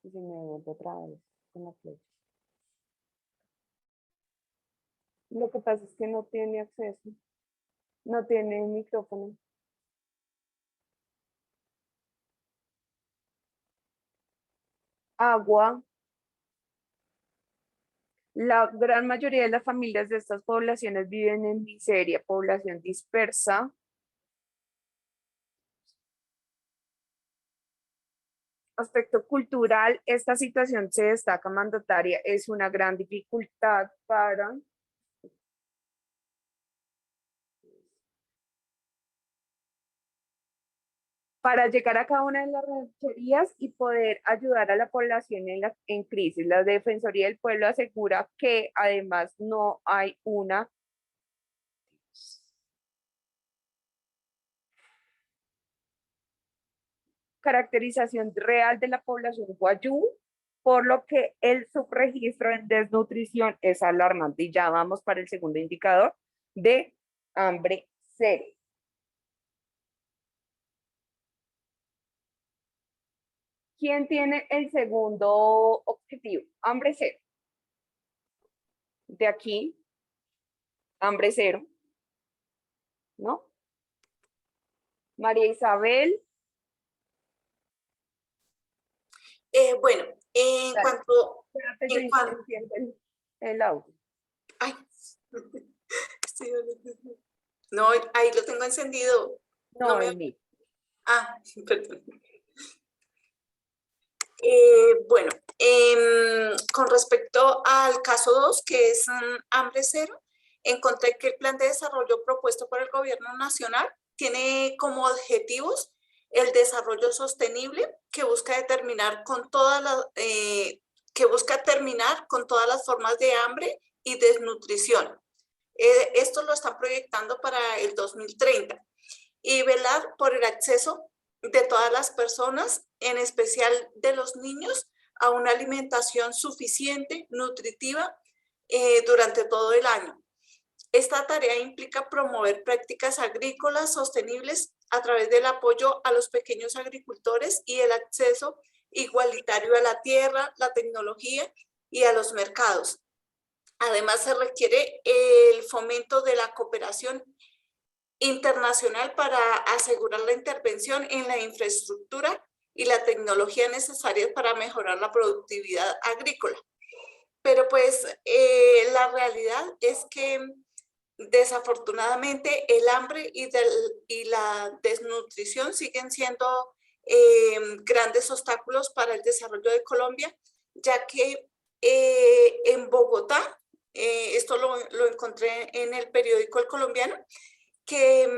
Y se me vuelve otra vez con la flecha. Lo que pasa es que no tiene acceso, no tiene micrófono. Agua. La gran mayoría de las familias de estas poblaciones viven en miseria, población dispersa. Aspecto cultural, esta situación se destaca mandataria, es una gran dificultad para llegar a cada una de las rancherías y poder ayudar a la población en crisis. La Defensoría del Pueblo asegura que además no hay una caracterización real de la población guayú, por lo que el subregistro en desnutrición es alarmante. Y ya vamos para el segundo indicador de hambre cero. ¿Quién tiene el segundo objetivo? Hambre cero. De aquí, hambre cero, ¿no? María Isabel. Bueno, en cuanto... El audio. Ay, no, ahí lo tengo encendido. No, en mí. Ah, perdón. Bueno, con respecto al caso 2, que es hambre cero, encontré que el plan de desarrollo propuesto por el gobierno nacional tiene como objetivos el desarrollo sostenible que busca terminar con todas las formas de hambre y desnutrición. Esto lo están proyectando para el 2030. Y velar por el acceso de todas las personas, en especial de los niños, a una alimentación suficiente, nutritiva, durante todo el año. Esta tarea implica promover prácticas agrícolas sostenibles a través del apoyo a los pequeños agricultores y el acceso igualitario a la tierra, la tecnología y a los mercados. Además, se requiere el fomento de la cooperación internacional para asegurar la intervención en la infraestructura y la tecnología necesarias para mejorar la productividad agrícola. Pero pues la realidad es que desafortunadamente el hambre y la desnutrición siguen siendo grandes obstáculos para el desarrollo de Colombia, ya que en Bogotá, esto lo encontré en el periódico El Colombiano, que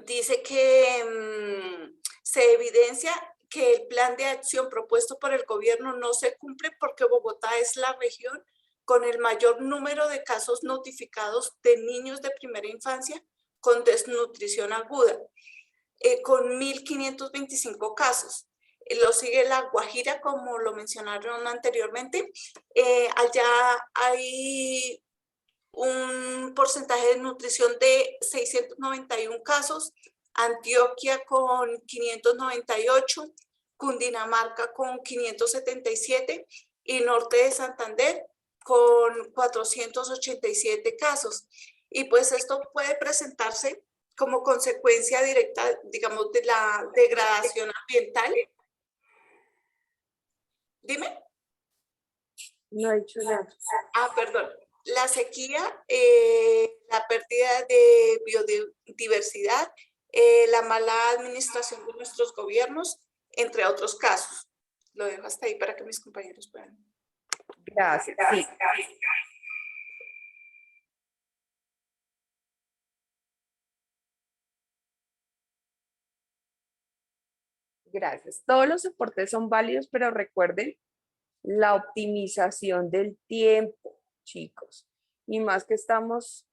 dice que se evidencia que el plan de acción propuesto por el gobierno no se cumple porque Bogotá es la región con el mayor número de casos notificados de niños de primera infancia con desnutrición aguda, con 1.525 casos. Lo sigue La Guajira, como lo mencionaron anteriormente. Allá hay un porcentaje de nutrición de 691 casos, Antioquia con 598, Cundinamarca con 577 y Norte de Santander con 487 casos. Y pues esto puede presentarse como consecuencia directa, digamos, de la degradación ambiental. Dime. No he hecho nada. Ah, perdón. La sequía, la pérdida de biodiversidad, la mala administración de nuestros gobiernos, entre otros casos. Lo dejo hasta ahí para que mis compañeros puedan. Gracias. Sí. Gracias. Todos los soportes son válidos, pero recuerden la optimización del tiempo, chicos. Y más que estamos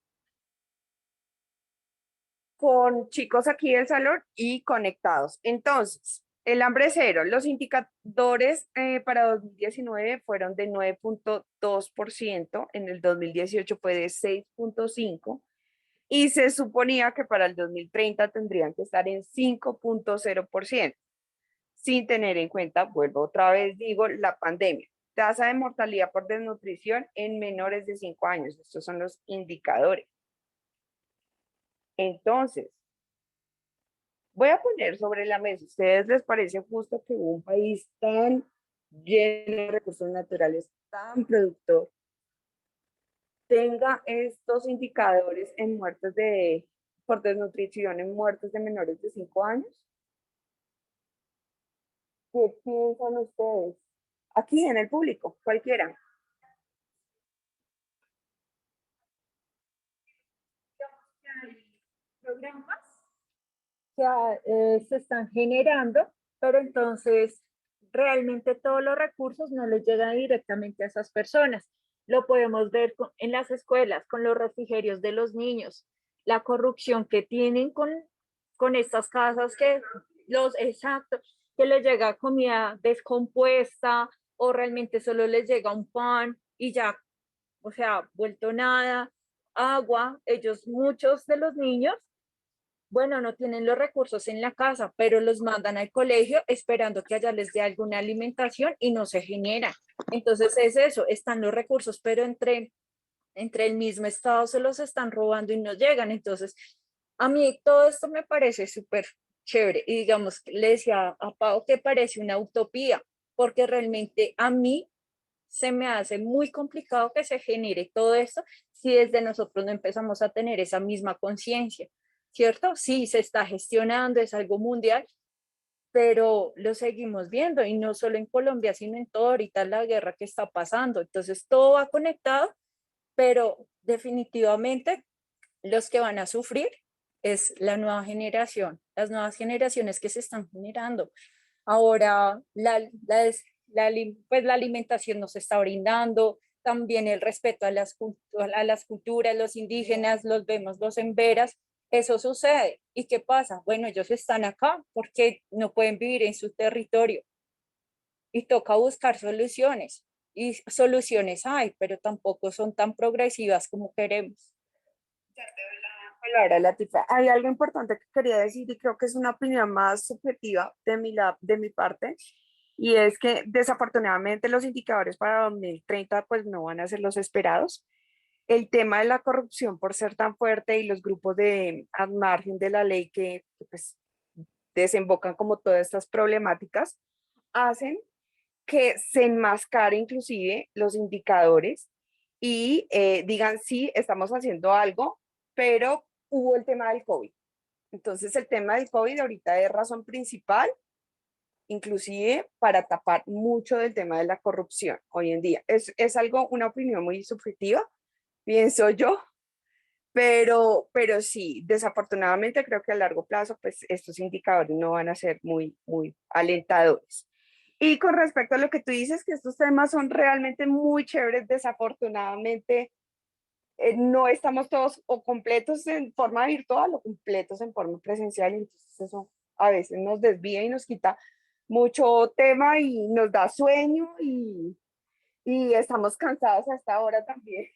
con chicos aquí del salón y conectados. Entonces, el hambre cero, los indicadores para 2019 fueron de 9.2%, en el 2018 fue de 6.5%, y se suponía que para el 2030 tendrían que estar en 5.0%, sin tener en cuenta, vuelvo otra vez, digo, la pandemia. Tasa de mortalidad por desnutrición en menores de 5 años. Estos son los indicadores. Entonces, voy a poner sobre la mesa, ¿a ustedes les parece justo que un país tan lleno de recursos naturales, tan productor, tenga estos indicadores en muertes por desnutrición en muertes de menores de 5 años? ¿Qué piensan ustedes? Aquí en el público, cualquiera. Programas que se están generando, pero entonces realmente todos los recursos no les llegan directamente a esas personas. Lo podemos ver en las escuelas, con los refrigerios de los niños, la corrupción que tienen con estas casas que que les llega comida descompuesta o realmente solo les llega un pan y ya, o sea, vuelto nada, agua. Muchos de los niños, bueno, no tienen los recursos en la casa, pero los mandan al colegio esperando que allá les dé alguna alimentación y no se genera. Entonces es eso, están los recursos, pero entre el mismo estado se los están robando y no llegan. Entonces, a mí todo esto me parece súper chévere. Y digamos, le decía a Pau que parece una utopía, porque realmente a mí se me hace muy complicado que se genere todo esto si desde nosotros no empezamos a tener esa misma conciencia, ¿cierto? Sí, se está gestionando, es algo mundial, pero lo seguimos viendo, y no solo en Colombia, sino en todo ahorita la guerra que está pasando. Entonces todo va conectado, pero definitivamente los que van a sufrir es la nueva generación, las nuevas generaciones que se están generando. Ahora pues la alimentación nos está brindando, también el respeto a a las culturas, los indígenas, los vemos, los emberas, eso sucede. ¿Y qué pasa? Bueno, ellos están acá porque no pueden vivir en su territorio y toca buscar soluciones. Y soluciones hay, pero tampoco son tan progresivas como queremos. Palabra, Latifa. Hay algo importante que quería decir y creo que es una opinión más subjetiva de mi parte, y es que desafortunadamente los indicadores para 2030 pues no van a ser los esperados. El tema de la corrupción por ser tan fuerte y los grupos de al margen de la ley que, pues desembocan como todas estas problemáticas hacen que se enmascare inclusive los indicadores y digan sí, estamos haciendo algo, pero hubo el tema del COVID. Entonces el tema del COVID ahorita es razón principal, inclusive para tapar mucho del tema de la corrupción hoy en día. Es algo, una opinión muy subjetiva, pienso yo, pero sí, desafortunadamente creo que a largo plazo pues estos indicadores no van a ser muy alentadores. Y con respecto a lo que tú dices, que estos temas son realmente muy chéveres, desafortunadamente no estamos todos o completos en forma virtual o completos en forma presencial, entonces eso a veces nos desvía y nos quita mucho tema y nos da sueño y estamos cansados hasta ahora también.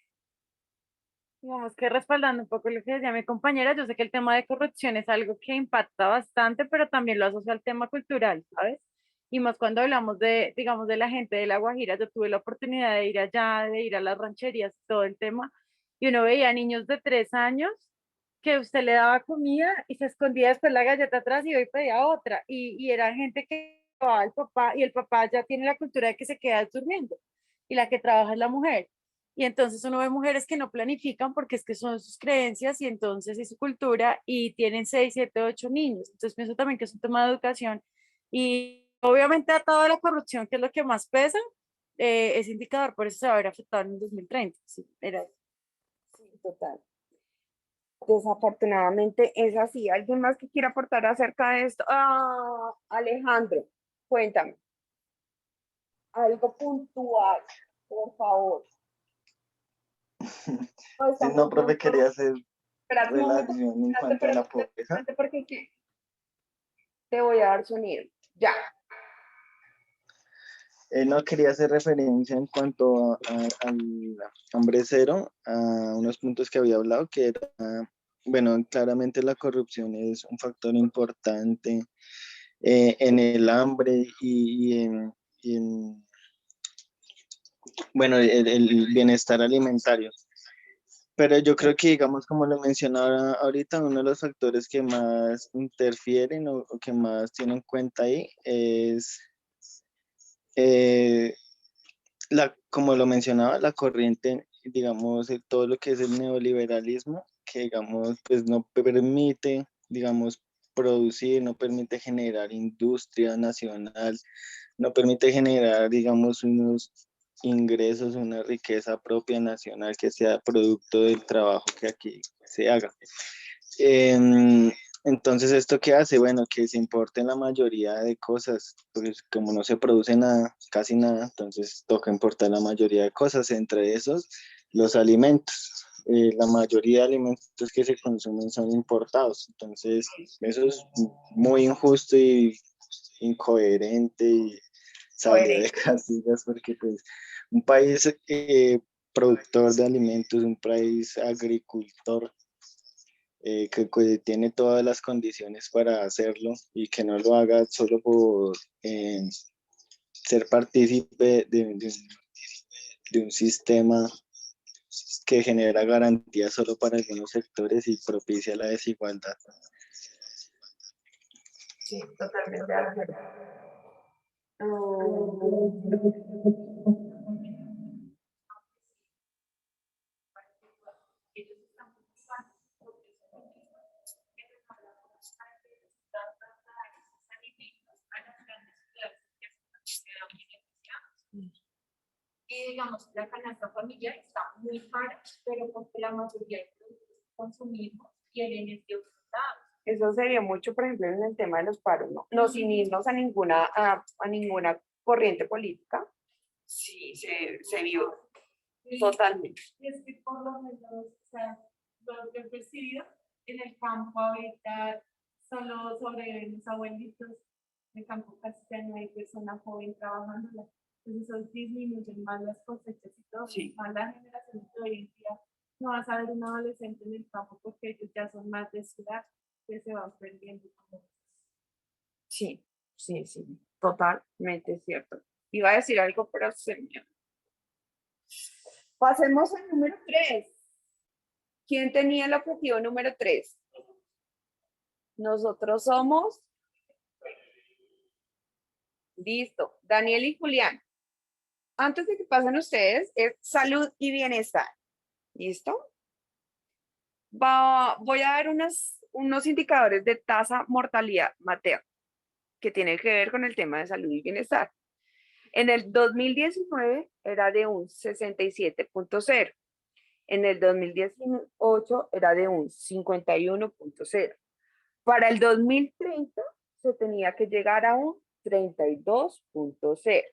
Digamos que respaldando un poco lo que decía mi compañera, yo sé que el tema de corrupción es algo que impacta bastante, pero también lo asocio al tema cultural, ¿sabes? Y más cuando hablamos de, digamos, de la gente de La Guajira, yo tuve la oportunidad de ir allá, de ir a las rancherías, todo el tema, y uno veía niños de 3 años que usted le daba comida y se escondía después la galleta atrás y hoy pedía otra, y era gente que va al papá, y el papá ya tiene la cultura de que se queda durmiendo, y la que trabaja es la mujer. Y entonces uno ve mujeres que no planifican porque es que son sus creencias y entonces es su cultura y tienen 6, 7, 8 niños. Entonces pienso también que es un tema de educación y obviamente atado a la corrupción, que es lo que más pesa, es indicador, por eso se va a ver afectado en el 2030. Sí, Sí, total. Desafortunadamente es así. ¿Alguien más que quiera aportar acerca de esto? Ah, Alejandro, cuéntame. Algo puntual, por favor. No, Sí, no, estamos profe, quería hacer Espérate un momento, relación en cuanto a la pobreza. espérate porque te voy a dar sonido. Ya. No quería hacer referencia en cuanto al hambre cero, a unos puntos que había hablado, que era, bueno, claramente la corrupción es un factor importante en el hambre y en, bueno, el bienestar alimentario. Pero yo creo que, digamos, como lo mencionaba ahorita, uno de los factores que más interfieren o que más tienen en cuenta ahí es, eh, como lo mencionaba, la corriente, digamos, todo lo que es el neoliberalismo, que, digamos, pues no permite, digamos, producir, no permite generar industria nacional, no permite generar, digamos, unos ingresos, una riqueza propia nacional que sea producto del trabajo que aquí se haga. Entonces, ¿esto qué hace? Bueno, que se importen la mayoría de cosas, pues como no se produce nada, casi nada, entonces toca importar la mayoría de cosas, entre esos los alimentos. La mayoría de alimentos que se consumen son importados, entonces eso es muy injusto y incoherente y salió de casillas porque pues un país productor de alimentos, un país agricultor que tiene todas las condiciones para hacerlo y que no lo haga solo por ser partícipe de un sistema que genera garantías solo para algunos sectores y propicia la desigualdad. Sí, totalmente de acuerdo. Y digamos, la canasta familiar está muy cara, pero porque la mayoría de productos que consumimos tienen este otro lado. Eso se vio mucho, por ejemplo, en el tema de los paros, ¿no? No sin irnos a ninguna corriente política. Sí, se vio. Totalmente. Y es que por lo menos, o sea, lo que he percibido en el campo ahorita solo sobreviven los abuelitos, en el campo casi ya no hay persona joven trabajando, entonces eso disminuye más las cosechas y todo, más la generación de hoy en día. No vas a ver un adolescente en el campo porque ellos ya son más de ciudad, que se van perdiendo. Sí, sí, sí, totalmente cierto. Iba a decir algo, pero se me... Pasemos al número 3. ¿Quién tenía el objetivo número 3? Nosotros somos. Listo. Daniel y Julián. Antes de que pasen ustedes, es salud y bienestar. ¿Listo? Voy a dar unos indicadores de tasa mortalidad materna que tienen que ver con el tema de salud y bienestar. En el 2019 era de un 67.0. En el 2018 era de un 51.0. Para el 2030 se tenía que llegar a un 32.0.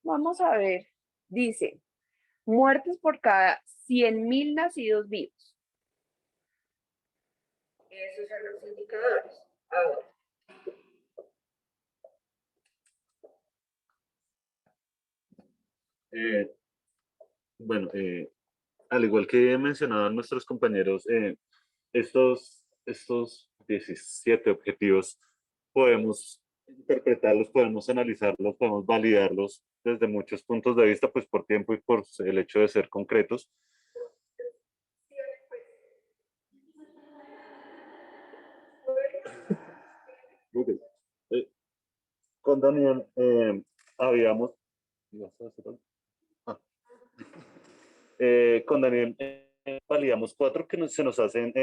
Vamos a ver, dice, muertes por cada 100.000 nacidos vivos. Esos son los indicadores. A ver. Bueno, al igual que mencionaban nuestros compañeros, estos 17 objetivos podemos interpretarlos, podemos analizarlos, podemos validarlos desde muchos puntos de vista, pues por tiempo y por el hecho de ser concretos. Okay. Con Daniel habíamos... con Daniel validamos 4 que se nos hacen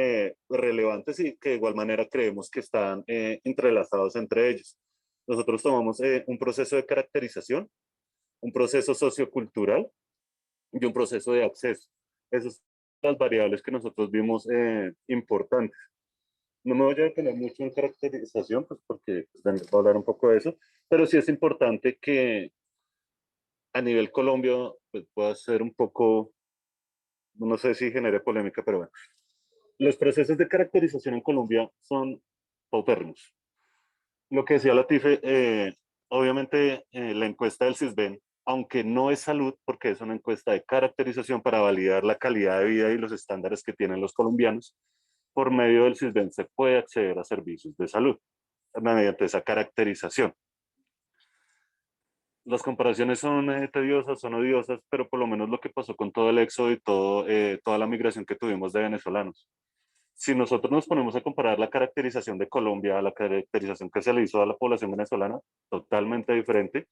relevantes y que de igual manera creemos que están entrelazados entre ellos. Nosotros tomamos un proceso de caracterización, un proceso sociocultural y un proceso de acceso. Esas son las variables que nosotros vimos importantes. No me voy a detener mucho en caracterización, pues porque Daniel va a hablar un poco de eso, pero sí es importante que a nivel Colombia pues, pueda ser un poco, no sé si genere polémica, pero bueno. Los procesos de caracterización en Colombia son paupérrimos. Lo que decía Latife, obviamente la encuesta del CISBEN, aunque no es salud, porque es una encuesta de caracterización para validar la calidad de vida y los estándares que tienen los colombianos, por medio del CISBEN se puede acceder a servicios de salud mediante esa caracterización. Las comparaciones son tediosas, son odiosas, pero por lo menos lo que pasó con todo el éxodo y toda la migración que tuvimos de venezolanos. Si nosotros nos ponemos a comparar la caracterización de Colombia a la caracterización que se le hizo a la población venezolana, totalmente diferente.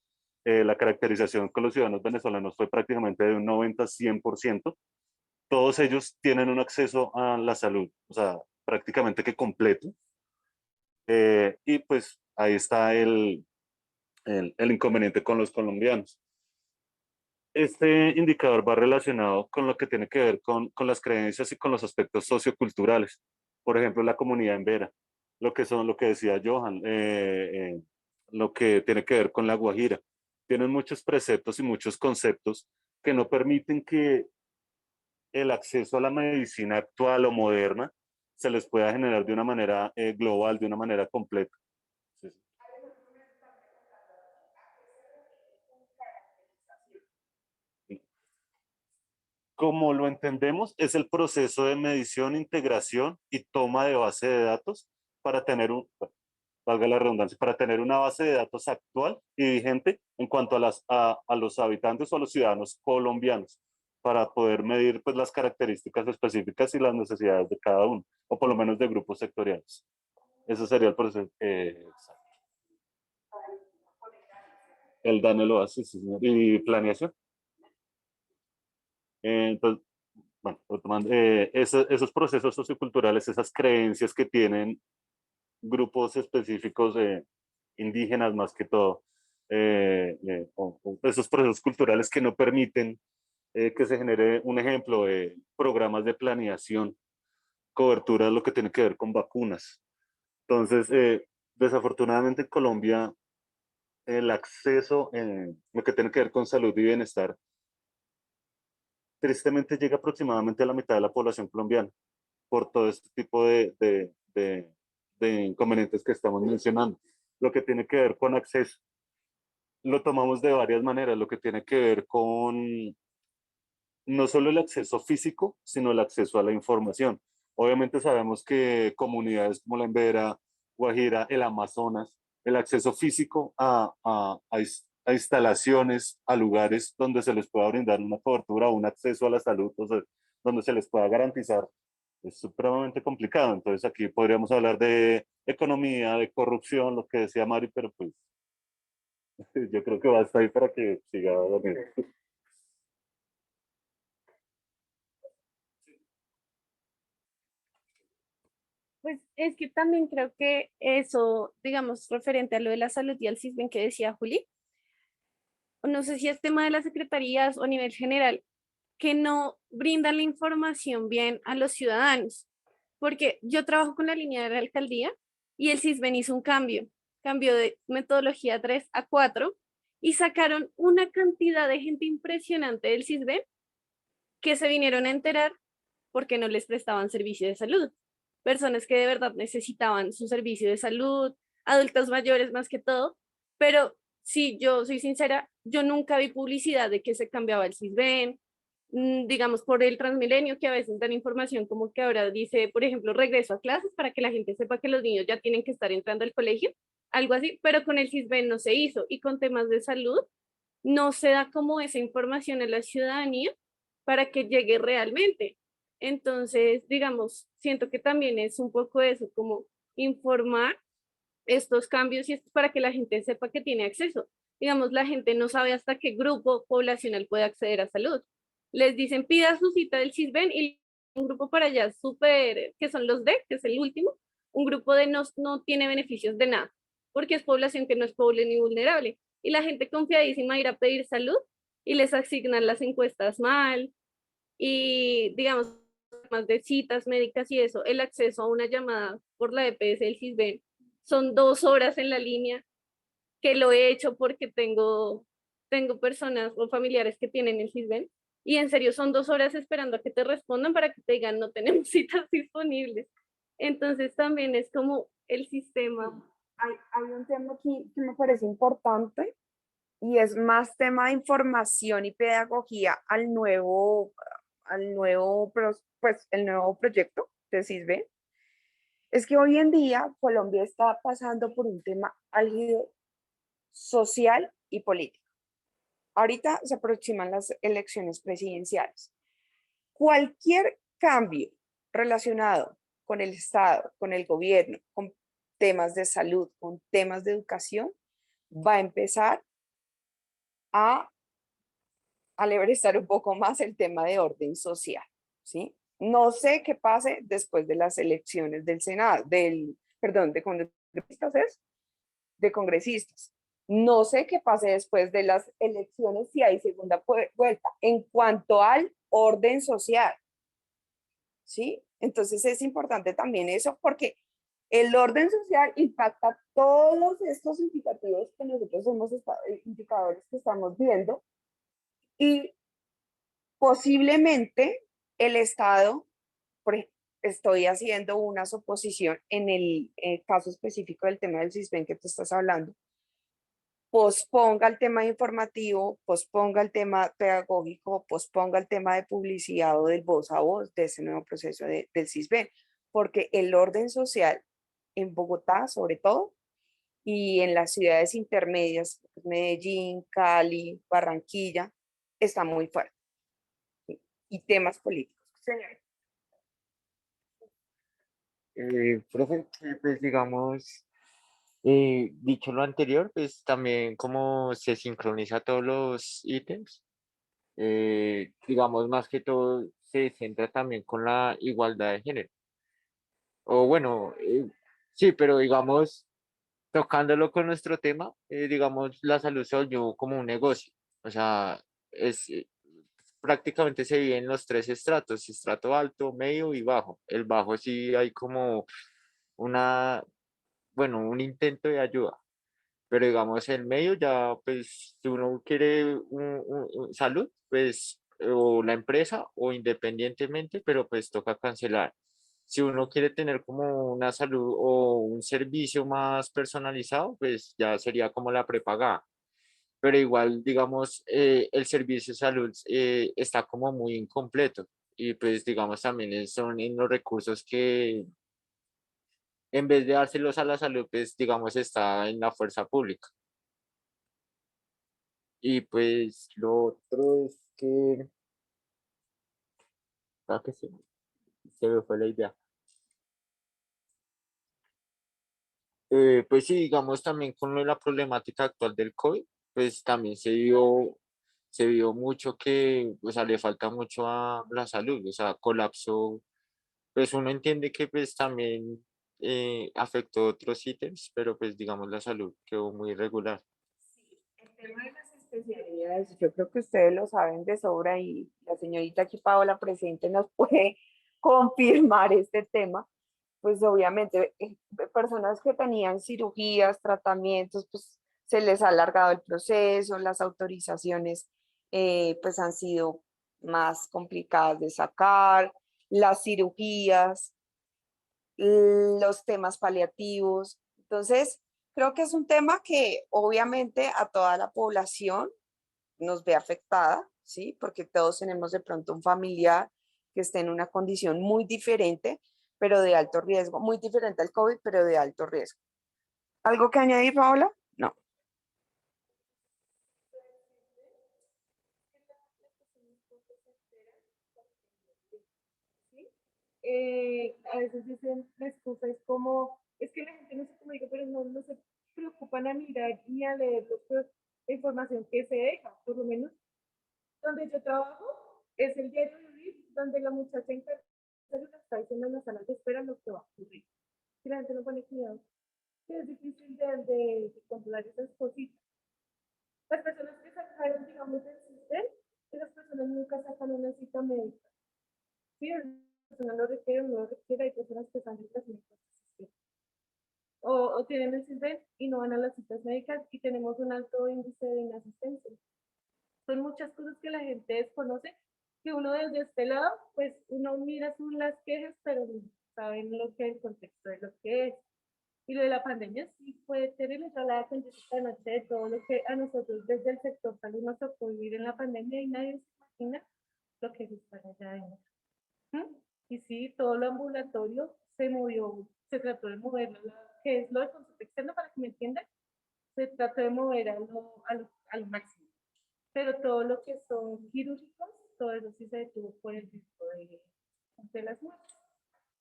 La caracterización con los ciudadanos venezolanos fue prácticamente de un 90-100%. Todos ellos tienen un acceso a la salud, o sea, prácticamente que completo. Y pues ahí está el inconveniente con los colombianos. Este indicador va relacionado con lo que tiene que ver con las creencias y con los aspectos socioculturales. Por ejemplo, la comunidad en Vera, lo que decía Johan, lo que tiene que ver con la Guajira. Tienen muchos preceptos y muchos conceptos que no permiten que el acceso a la medicina actual o moderna se les pueda generar de una manera global, de una manera completa. Sí, sí. Como lo entendemos, es el proceso de medición, integración y toma de base de datos para tener valga la redundancia, para tener una base de datos actual y vigente en cuanto a los habitantes o a los ciudadanos colombianos, para poder medir pues, las características específicas y las necesidades de cada uno, o por lo menos de grupos sectoriales. Ese sería el proceso. El DANE lo hace, sí, señor. Y planeación. Entonces, bueno, retomando, esos procesos socioculturales, esas creencias que tienen grupos específicos indígenas más que todo, o esos procesos culturales que no permiten que se genere un ejemplo de programas de planeación, cobertura, lo que tiene que ver con vacunas. Entonces, desafortunadamente en Colombia, el acceso, lo que tiene que ver con salud y bienestar, tristemente llega aproximadamente a la mitad de la población colombiana por todo este tipo de inconvenientes que estamos mencionando. Lo que tiene que ver con acceso, lo tomamos de varias maneras, lo que tiene que ver con no solo el acceso físico, sino el acceso a la información. Obviamente sabemos que comunidades como la Embera, Guajira, el Amazonas, el acceso físico a instalaciones, a lugares donde se les pueda brindar una cobertura, un acceso a la salud, o sea, donde se les pueda garantizar, es supremamente complicado. Entonces aquí podríamos hablar de economía, de corrupción, lo que decía Mari, pero pues yo creo que basta ahí para que siga Daniel. Pues es que también creo que eso, digamos, referente a lo de la salud y al CISBEN que decía Juli, no sé si es tema de las secretarías o a nivel general, que no brindan la información bien a los ciudadanos, porque yo trabajo con la línea de la alcaldía y el CISBEN hizo un cambio de metodología 3 a 4 y sacaron una cantidad de gente impresionante del CISBEN que se vinieron a enterar porque no les prestaban servicio de salud. Personas que de verdad necesitaban su servicio de salud, adultos mayores más que todo, pero si yo soy sincera, yo nunca vi publicidad de que se cambiaba el CISBEN, digamos por el Transmilenio, que a veces dan información como que ahora dice, por ejemplo, regreso a clases para que la gente sepa que los niños ya tienen que estar entrando al colegio, algo así, pero con el CISBEN no se hizo y con temas de salud no se da como esa información a la ciudadanía para que llegue realmente. Entonces, digamos, siento que también es un poco eso, como informar estos cambios y esto para que la gente sepa que tiene acceso. Digamos, la gente no sabe hasta qué grupo poblacional puede acceder a salud. Les dicen, pida su cita del CISBEN y un grupo para allá súper, que son los D, que es el último, un grupo de no tiene beneficios de nada, porque es población que no es pobre ni vulnerable. Y la gente confiadísima irá a pedir salud y les asignan las encuestas mal y, digamos, más de citas médicas y eso, el acceso a una llamada por la EPS del CISBEN son 2 horas en la línea, que lo he hecho porque tengo personas o familiares que tienen el CISBEN y en serio son 2 horas esperando a que te respondan para que te digan no tenemos citas disponibles. Entonces también es como el sistema. Hay un tema aquí que me parece importante y es más tema de información y pedagogía pues, el nuevo proyecto de CISBEN. Es que hoy en día Colombia está pasando por un tema álgido social y político. Ahorita se aproximan las elecciones presidenciales. Cualquier cambio relacionado con el Estado, con el gobierno, con temas de salud, con temas de educación, va a empezar a alebrestar un poco más el tema de orden social, ¿sí? No sé qué pase después de las elecciones del Senado, de congresistas, de congresistas. No sé qué pase después de las elecciones si hay segunda vuelta en cuanto al orden social, ¿sí? Entonces es importante también eso porque el orden social impacta todos estos indicativos que nosotros indicadores que estamos viendo y posiblemente el Estado, estoy haciendo una suposición en el caso específico del tema del CISBEN que tú estás hablando, posponga el tema informativo, posponga el tema pedagógico, posponga el tema de publicidad o del voz a voz de ese nuevo proceso del CISBEN, porque el orden social en Bogotá, sobre todo, y en las ciudades intermedias, Medellín, Cali, Barranquilla, está muy fuerte. Y temas políticos. Señor. Profe, pues digamos, dicho lo anterior, pues también como se sincroniza todos los ítems, digamos más que todo se centra también con la igualdad de género. O bueno, sí, pero digamos, tocándolo con nuestro tema, digamos, la salud se volvió como un negocio. O sea, prácticamente se vive en los 3 estratos, estrato alto, medio y bajo. El bajo sí hay como una, bueno, un intento de ayuda, pero digamos el medio ya, pues, si uno quiere salud, pues o la empresa o independientemente, pero pues toca cancelar. Si uno quiere tener como una salud o un servicio más personalizado, pues ya sería como la prepagada. Pero igual, digamos, el servicio de salud está como muy incompleto y pues digamos también son en los recursos que en vez de dárselos a la salud, pues digamos está en la fuerza pública. Y pues lo otro es que, que se me fue la idea. Pues sí, digamos también con lo de la problemática actual del COVID, pues también se vio mucho que, o sea, le falta mucho a la salud, o sea, colapsó, pues uno entiende que pues también afectó otros ítems, pero pues digamos la salud quedó muy irregular. El tema de las especialidades, yo creo que ustedes lo saben de sobra y la señorita aquí Paola presente nos puede confirmar este tema. Pues obviamente personas que tenían cirugías, tratamientos, pues se les ha alargado el proceso, las autorizaciones pues han sido más complicadas de sacar, las cirugías, los temas paliativos. Entonces, creo que es un tema que obviamente a toda la población nos ve afectada, ¿sí? Porque todos tenemos de pronto un familiar que esté en una condición muy diferente, pero de alto riesgo, muy diferente al COVID, pero de alto riesgo. ¿Algo que añadir, Paola? No. A veces dicen, la excusa es como, es que la gente no se comunica, pero no se preocupan a mirar y a leer la información que se deja, por lo menos donde yo trabajo, es el diario vivir, donde la muchacha encargada está diciendo en las salas de espera lo que va a ocurrir. Si la gente no pone cuidado, que es difícil de controlar esas cositas. Las personas que sacaron, digamos, del sistema, esas personas nunca sacan una cita médica. Sí, la persona lo requiere o no lo requiere, hay personas que están en o tienen el CISBEN y no van a las citas médicas y tenemos un alto índice de inasistencia. Son muchas cosas que la gente desconoce, que uno desde este lado, pues uno mira las quejas, pero no saben lo que es el contexto de lo que es. Y lo de la pandemia sí fue terrible, yo hablaba con Jessica anoche de todo lo que a nosotros desde el sector salud nos tocó vivir en la pandemia y nadie se imagina lo que es estar allá adentro. Y sí, todo lo ambulatorio se movió, se trató de moverlo, que es lo de consulta externa, para que me entiendan, se trató de mover a lo máximo. Pero todo lo que son quirúrgicos, todo eso sí se detuvo por el riesgo de las muertes.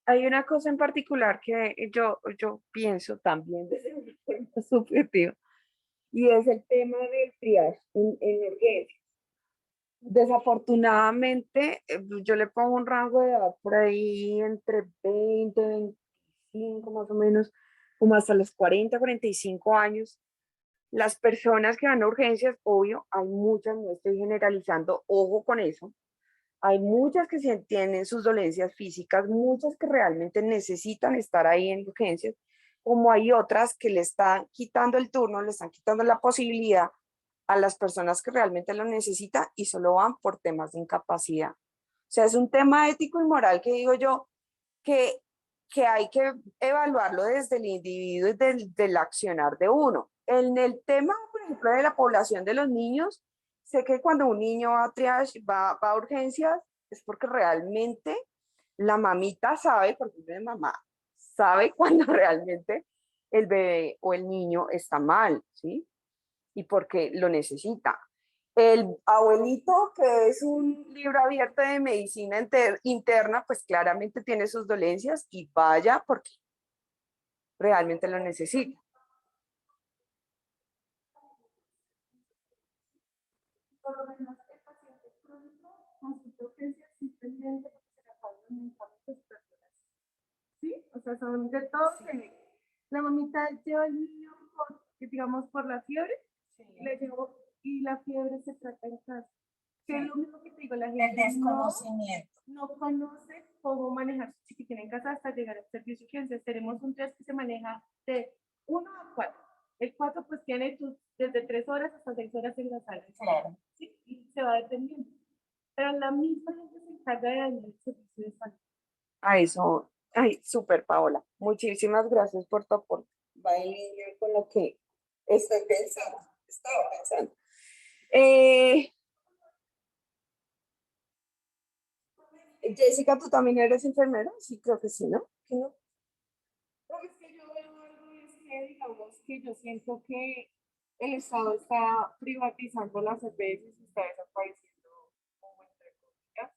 Hay una cosa en particular que yo pienso también desde mi punto subjetivo, y es el tema del triage en urgencias. Desafortunadamente, yo le pongo un rango de edad por ahí entre 20, 25 más o menos, como hasta los 40, 45 años. Las personas que van a urgencias, obvio, hay muchas, no estoy generalizando, ojo con eso. Hay muchas que tienen sus dolencias físicas, muchas que realmente necesitan estar ahí en urgencias, como hay otras que le están quitando el turno, le están quitando la posibilidad a las personas que realmente lo necesitan y solo van por temas de incapacidad. O sea, es un tema ético y moral que digo yo que hay que evaluarlo desde el individuo y del accionar de uno. En el tema, por ejemplo, de la población de los niños, sé que cuando un niño va a triage, va a urgencias, es porque realmente la mamita sabe, porque mi mamá sabe cuando realmente el bebé o el niño está mal, ¿sí? Y porque lo necesita. El abuelito, que es un libro abierto de medicina interna, pues claramente tiene sus dolencias y vaya porque realmente lo necesita. Por lo menos el paciente crónico consulta urgencias simplemente porque se le acaban los medicamentos personales. ¿Sí? O sea, son de todo. Sí. La mamita lleva al niño digamos, por la fiebre, le llevó y la fiebre se trata en casa. Que es lo mismo que te digo, la gente El desconocimiento. no conoce cómo manejar su chiquitina en casa hasta llegar al servicio de urgencias. Tenemos un test que se maneja de 1 a 4. El 4 pues tiene desde 3 horas hasta 6 horas en la sala. Claro. ¿Sí? Y se va dependiendo. pero la misma gente se encarga de dañar el servicio de salud. Ay, súper, Paola. Muchísimas gracias por tu aporte. Va en línea con lo que estoy pensando, estaba pensando. Jessica, ¿tú también eres enfermera? Sí, creo que sí, ¿no? ¿Que no? Es que yo veo algo y es que, digamos, que yo siento que el Estado está privatizando las EPS y está desapareciendo, como entre comillas,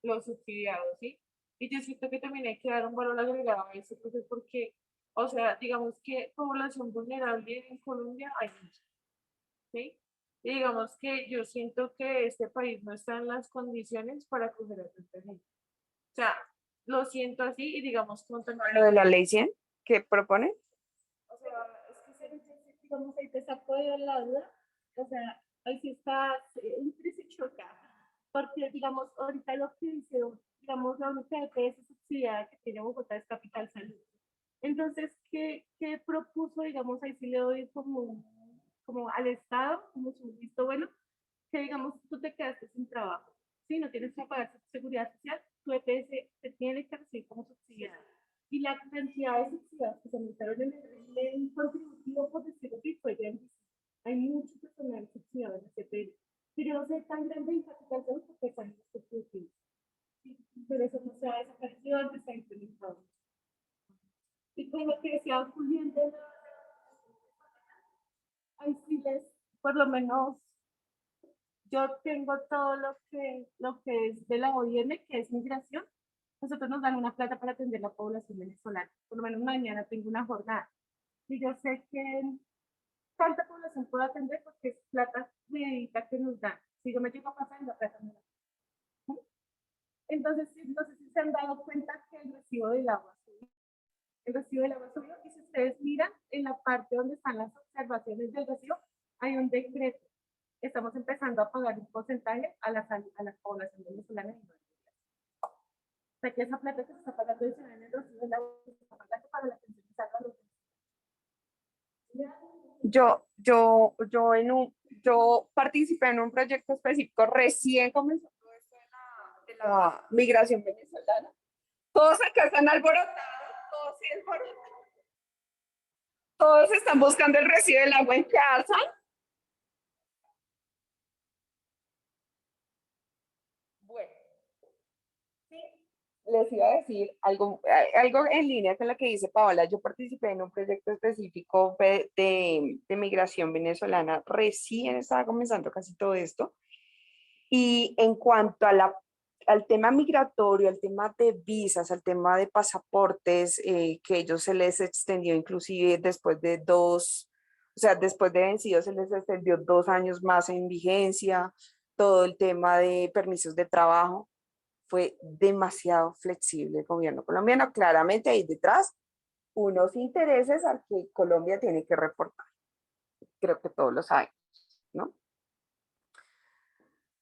los subsidiados, ¿sí? Y yo siento que también hay que dar un valor agregado a eso, pues, porque, o sea, digamos que población vulnerable en Colombia hay mucha, ¿sí? Y digamos que yo siento que este país no está en las condiciones para acoger a tanta gente. O sea, lo siento así y digamos con Lo de la ley 100 que propone. o sea, es que digamos ahí te saco de la duda, o sea, ahí sí está entre se choca, porque digamos ahorita lo que dice, digamos la única EPS subsidiada que tiene Bogotá es Capital Salud. Entonces, ¿qué propuso, digamos, ahí sí le doy como al Estado, como su visto bueno, que digamos tú te quedaste sin trabajo, si no tienes que pagar seguridad social, tu EPS te tiene que recibir como subsidiada. Y la cantidad de subsidiados que se aumentaron en el contributivo, por decirlo así, fue grandísima. Hay mucho personal subsidiado en la CPL, pero no sé tan grande en Capital Salud porque están los contributivos. Pero eso no se ha desaparecido, antes se ha implementado. Y como que decía Julián de la... Ahí sí les, por lo menos, yo tengo todo lo que es de la OIM, que es migración. Nosotros nos dan una plata para atender la población venezolana. Por lo menos mañana tengo una jornada. Y yo sé que tanta población puedo atender porque es plata medita que nos dan. Si yo me llego a pasar, la plata me da. Entonces, no sé si se han dado cuenta que el recibo del agua subió. El recibo del agua subió y si ustedes miran en la parte donde están las observaciones del recibo, hay un decreto. Estamos empezando a pagar un porcentaje a la población venezolana. O sea que esa plata que se está pagando en el recibo del agua se está pagando para la pensión de salud. Yo participé en un proyecto específico, recién comenzó todo esto de la migración venezolana. Todos acá están alborotados, todos están buscando el recibo del agua en casa. Bueno, sí, les iba a decir algo en línea con lo que dice Paola. Yo participé en un proyecto específico de migración venezolana. Recién estaba comenzando casi todo esto. Y en cuanto a al tema migratorio, al tema de visas, al tema de pasaportes, que ellos se les extendió inclusive después de después de vencidos se les extendió 2 años más en vigencia, todo el tema de permisos de trabajo, fue demasiado flexible el gobierno colombiano. Claramente ahí detrás unos intereses al que Colombia tiene que reportar. Creo que todos lo saben, ¿no?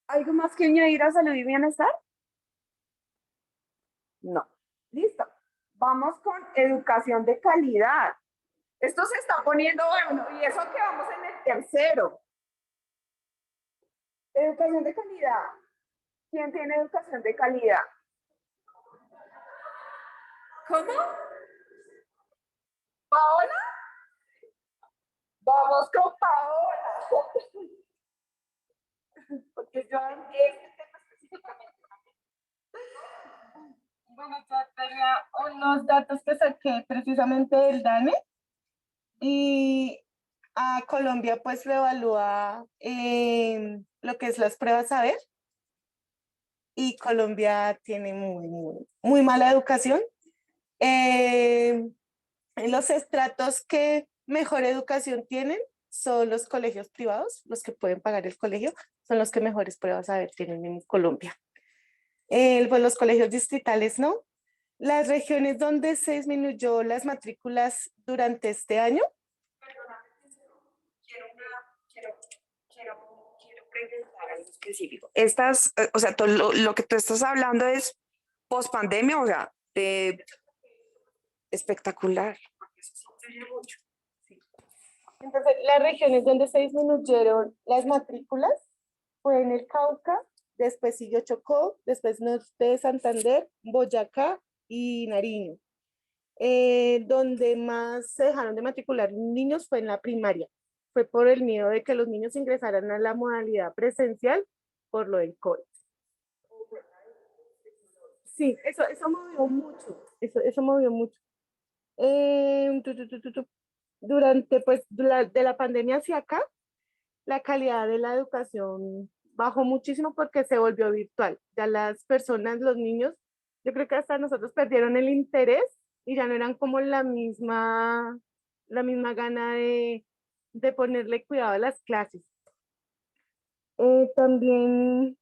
¿Algo más que añadir a salud y bienestar? No. Listo. Vamos con educación de calidad. Esto se está poniendo bueno, y eso que vamos en el tercero. Educación de calidad. ¿Quién tiene educación de calidad? ¿Cómo? ¿Paola? Vamos con Paola. Porque yo en este tema específicamente. Bueno, yo tenía unos datos que saqué precisamente del DANE y a Colombia pues le evalúa lo que es las pruebas saber y Colombia tiene muy mala educación. Los estratos que mejor educación tienen son los colegios privados, los que pueden pagar el colegio, son los que mejores pruebas saber tienen en Colombia. Pues los colegios distritales no. Las regiones donde se disminuyó las matrículas durante este año. Quiero preguntar algo específico. O sea, todo lo que tú estás hablando es post pandemia, o sea, espectacular. Entonces, las regiones donde se disminuyeron las matrículas fue en el Cauca, después siguió Chocó, después Norte de Santander, Boyacá y Nariño. Donde más se dejaron de matricular niños fue en la primaria. Fue por el miedo de que los niños ingresaran a la modalidad presencial por lo del COVID. Sí, eso movió mucho, eso movió mucho. Durante pues de la pandemia hacia acá, la calidad de la educación bajó muchísimo porque se volvió virtual. Ya las personas, los niños, yo creo que hasta nosotros perdieron el interés y ya no eran como la misma gana de ponerle cuidado a las clases. También,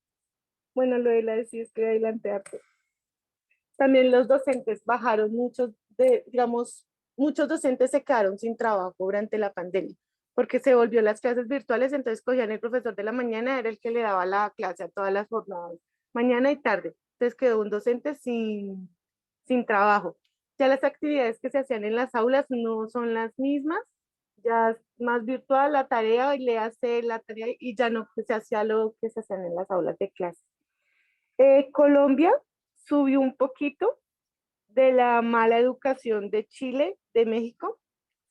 bueno, lo de la decir es que adelanté harto. También los docentes bajaron muchos docentes se quedaron sin trabajo durante la pandemia porque se volvió las clases virtuales, entonces cogían el profesor de la mañana, era el que le daba la clase a todas las jornadas, mañana y tarde. Entonces quedó un docente sin trabajo. Ya las actividades que se hacían en las aulas no son las mismas, ya es más virtual la tarea, y le hace la tarea y ya no se hacía lo que se hacían en las aulas de clase. Colombia subió un poquito de la mala educación de Chile, de México,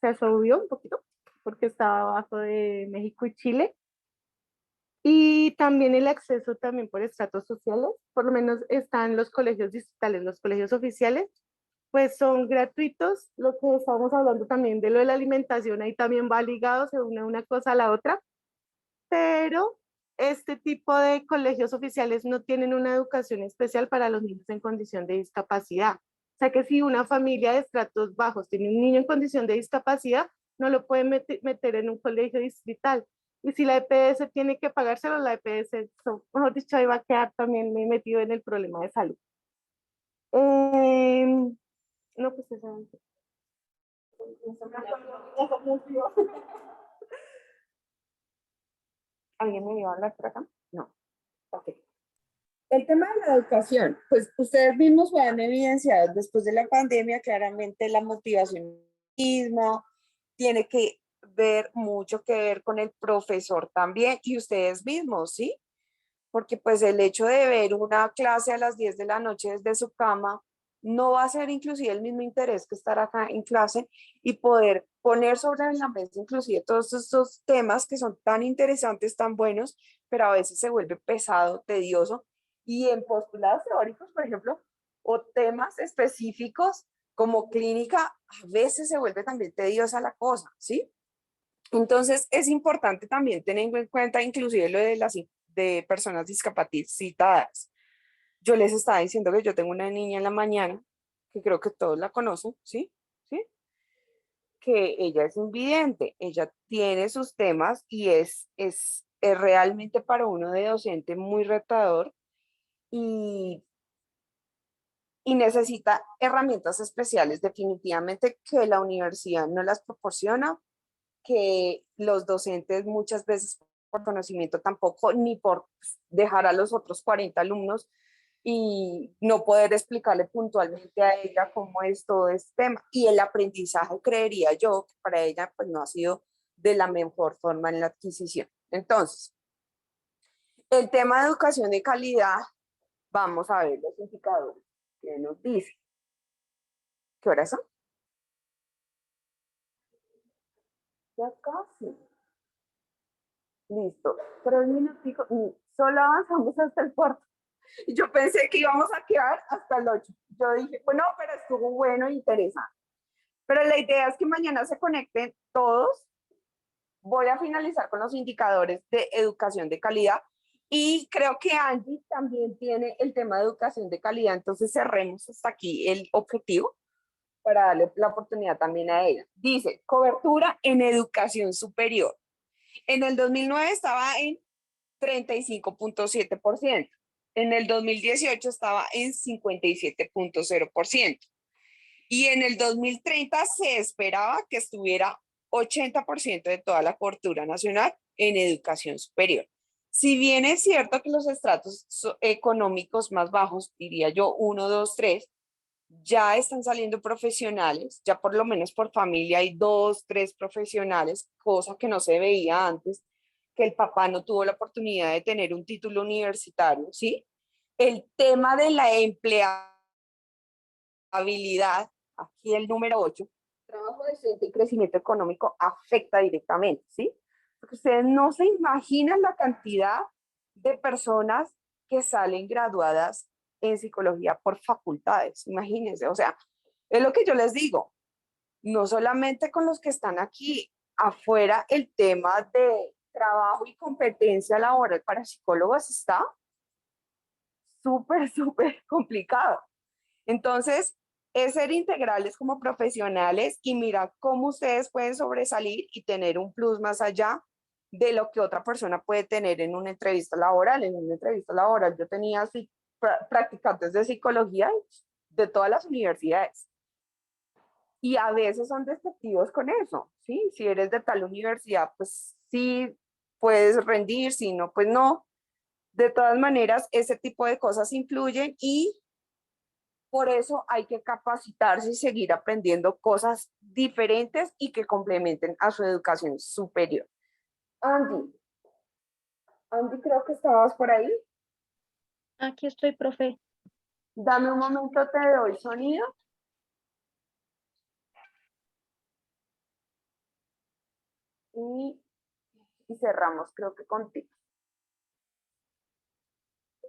se subió un poquito porque estaba abajo de México y Chile. Y también el acceso también por estratos sociales, por lo menos están los colegios distritales, los colegios oficiales, pues son gratuitos. Lo que estábamos hablando también de lo de la alimentación, ahí también va ligado, se une una cosa a la otra, pero este tipo de colegios oficiales no tienen una educación especial para los niños en condición de discapacidad. O sea que si una familia de estratos bajos tiene un niño en condición de discapacidad, no lo pueden meter en un colegio distrital. Y si la EPS tiene que pagárselo, la EPS, mejor dicho, ahí va a quedar también metido en el problema de salud. No, pues eso. ¿Alguien me iba a hablar por acá? No. Ok. El tema de la educación, pues ustedes mismos han evidenciado después de la pandemia, claramente la motivación mismo tiene que ver mucho que ver con el profesor también y ustedes mismos, ¿sí? Porque pues el hecho de ver una clase a las 10 de la noche desde su cama no va a ser inclusive el mismo interés que estar acá en clase y poder poner sobre la mesa inclusive todos estos temas que son tan interesantes, tan buenos, pero a veces se vuelve pesado, tedioso. Y en postulados teóricos, por ejemplo, o temas específicos como clínica, a veces se vuelve también tediosa la cosa, ¿sí? Entonces es importante también tener en cuenta inclusive lo de las de personas discapacitadas. Yo les estaba diciendo que yo tengo una niña en la mañana, que creo que todos la conocen, ¿sí? ¿Sí? Que ella es invidente, ella tiene sus temas y es realmente para uno de docente muy retador y necesita herramientas especiales definitivamente que la universidad no las proporciona, que los docentes muchas veces por conocimiento tampoco, ni por dejar a los otros 40 alumnos y no poder explicarle puntualmente a ella cómo es todo este tema. Y el aprendizaje, creería yo, que para ella pues no ha sido de la mejor forma en la adquisición. Entonces, el tema de educación de calidad, vamos a ver los indicadores que nos dice. ¿Qué horas son? Ya casi. Listo. 3 minuticos. Solo avanzamos hasta el cuarto. Y yo pensé que íbamos a quedar hasta el 8. Yo dije, bueno, pero estuvo bueno e interesante. Pero la idea es que mañana se conecten todos. Voy a finalizar con los indicadores de educación de calidad. Y creo que Angie también tiene el tema de educación de calidad. Entonces cerremos hasta aquí el objetivo para darle la oportunidad también a ella. Dice, cobertura en educación superior. En el 2009 estaba en 35.7%. En el 2018 estaba en 57.0%. Y en el 2030 se esperaba que estuviera 80% de toda la cobertura nacional en educación superior. Si bien es cierto que los estratos económicos más bajos, diría yo 1, 2, 3, ya están saliendo profesionales, ya por lo menos por familia hay 2, 3 profesionales, cosa que no se veía antes, que el papá no tuvo la oportunidad de tener un título universitario, ¿sí? El tema de la empleabilidad, aquí el número 8, trabajo decente y crecimiento económico afecta directamente, ¿sí? Porque ustedes no se imaginan la cantidad de personas que salen graduadas en psicología por facultades, imagínense, o sea, es lo que yo les digo, no solamente con los que están aquí, afuera el tema de trabajo y competencia laboral para psicólogos está súper complicado. Entonces, es ser integrales como profesionales y mirar cómo ustedes pueden sobresalir y tener un plus más allá de lo que otra persona puede tener en una entrevista laboral. En una entrevista laboral yo tenía practicantes de psicología de todas las universidades. Y a veces son despectivos con eso, ¿sí? Si eres de tal universidad, pues sí puedes rendir, si no, pues no. De todas maneras, ese tipo de cosas influyen y por eso hay que capacitarse y seguir aprendiendo cosas diferentes y que complementen a su educación superior. Andy, creo que estabas por ahí. Aquí estoy, profe. Dame un momento, te doy sonido. Y cerramos, creo que contigo.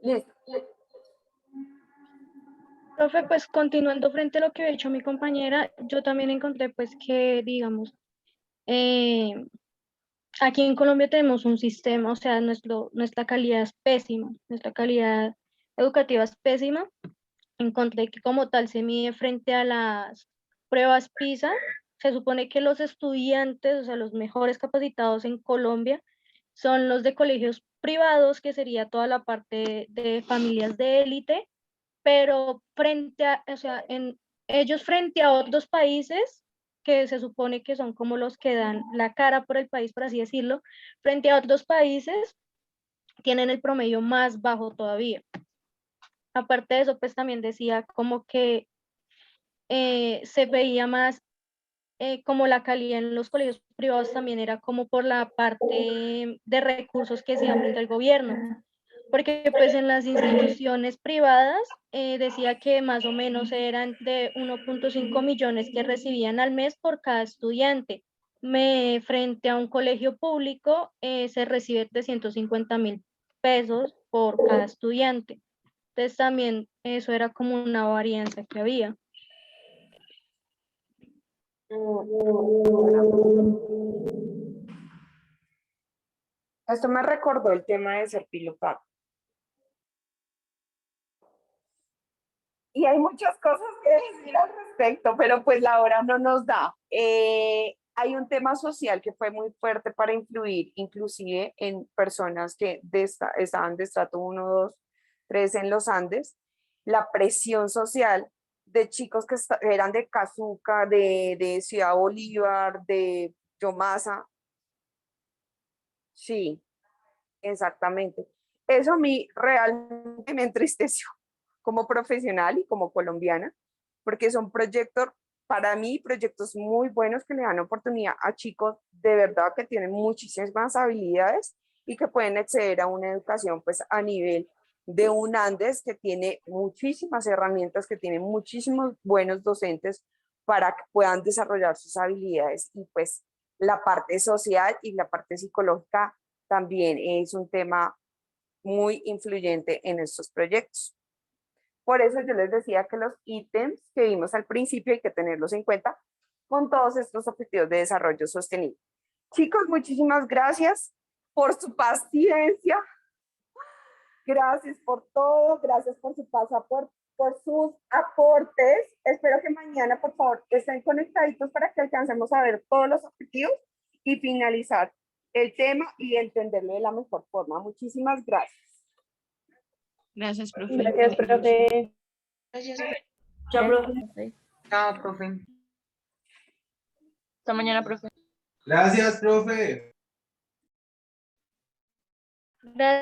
Listo. Profe, pues continuando frente a lo que ha dicho mi compañera, yo también encontré pues que, digamos, aquí en Colombia tenemos un sistema, o sea, nuestra calidad es pésima, nuestra calidad educativa es pésima. Encontré que como tal se mide frente a las pruebas PISA. Se supone que los estudiantes, o sea, los mejores capacitados en Colombia, son los de colegios privados, que sería toda la parte de familias de élite, pero frente a, o sea, ellos frente a otros países que se supone que son como los que dan la cara por el país, por así decirlo, frente a otros países tienen el promedio más bajo todavía. Aparte de eso, pues también decía como que se veía más como la calidad en los colegios privados también era como por la parte de recursos que se dan frente al gobierno, porque pues en las instituciones privadas decía que más o menos eran de 1.5 millones que recibían al mes por cada estudiante. Frente a un colegio público se recibe 350.000 pesos por cada estudiante. Entonces también eso era como una varianza que había. Esto me recordó el tema de ser pilopago. Y hay muchas cosas que decir al respecto, pero pues la hora no nos da. Hay un tema social que fue muy fuerte para influir, inclusive en personas que estaban de estrato 1, 2, 3 en los Andes, la presión social de chicos que eran de Cazuca, de Ciudad Bolívar, de Yomasa. Sí, exactamente. Eso a mí realmente me entristeció como profesional y como colombiana, porque son proyectos, para mí, proyectos muy buenos que le dan oportunidad a chicos de verdad que tienen muchísimas habilidades y que pueden acceder a una educación pues a nivel de un Andes que tiene muchísimas herramientas, que tiene muchísimos buenos docentes para que puedan desarrollar sus habilidades y pues la parte social y la parte psicológica también es un tema muy influyente en estos proyectos. Por eso yo les decía que los ítems que vimos al principio hay que tenerlos en cuenta con todos estos objetivos de desarrollo sostenible. Chicos, muchísimas gracias por su paciencia. Gracias por todo, gracias por su pasaporte, por sus aportes. Espero que mañana, por favor, estén conectaditos para que alcancemos a ver todos los objetivos y finalizar el tema y entenderlo de la mejor forma. Muchísimas gracias. Gracias, profe. Gracias, profe. Gracias. Chao, profe. Chao, profe. Hasta mañana, profe. Gracias, profe. Gracias.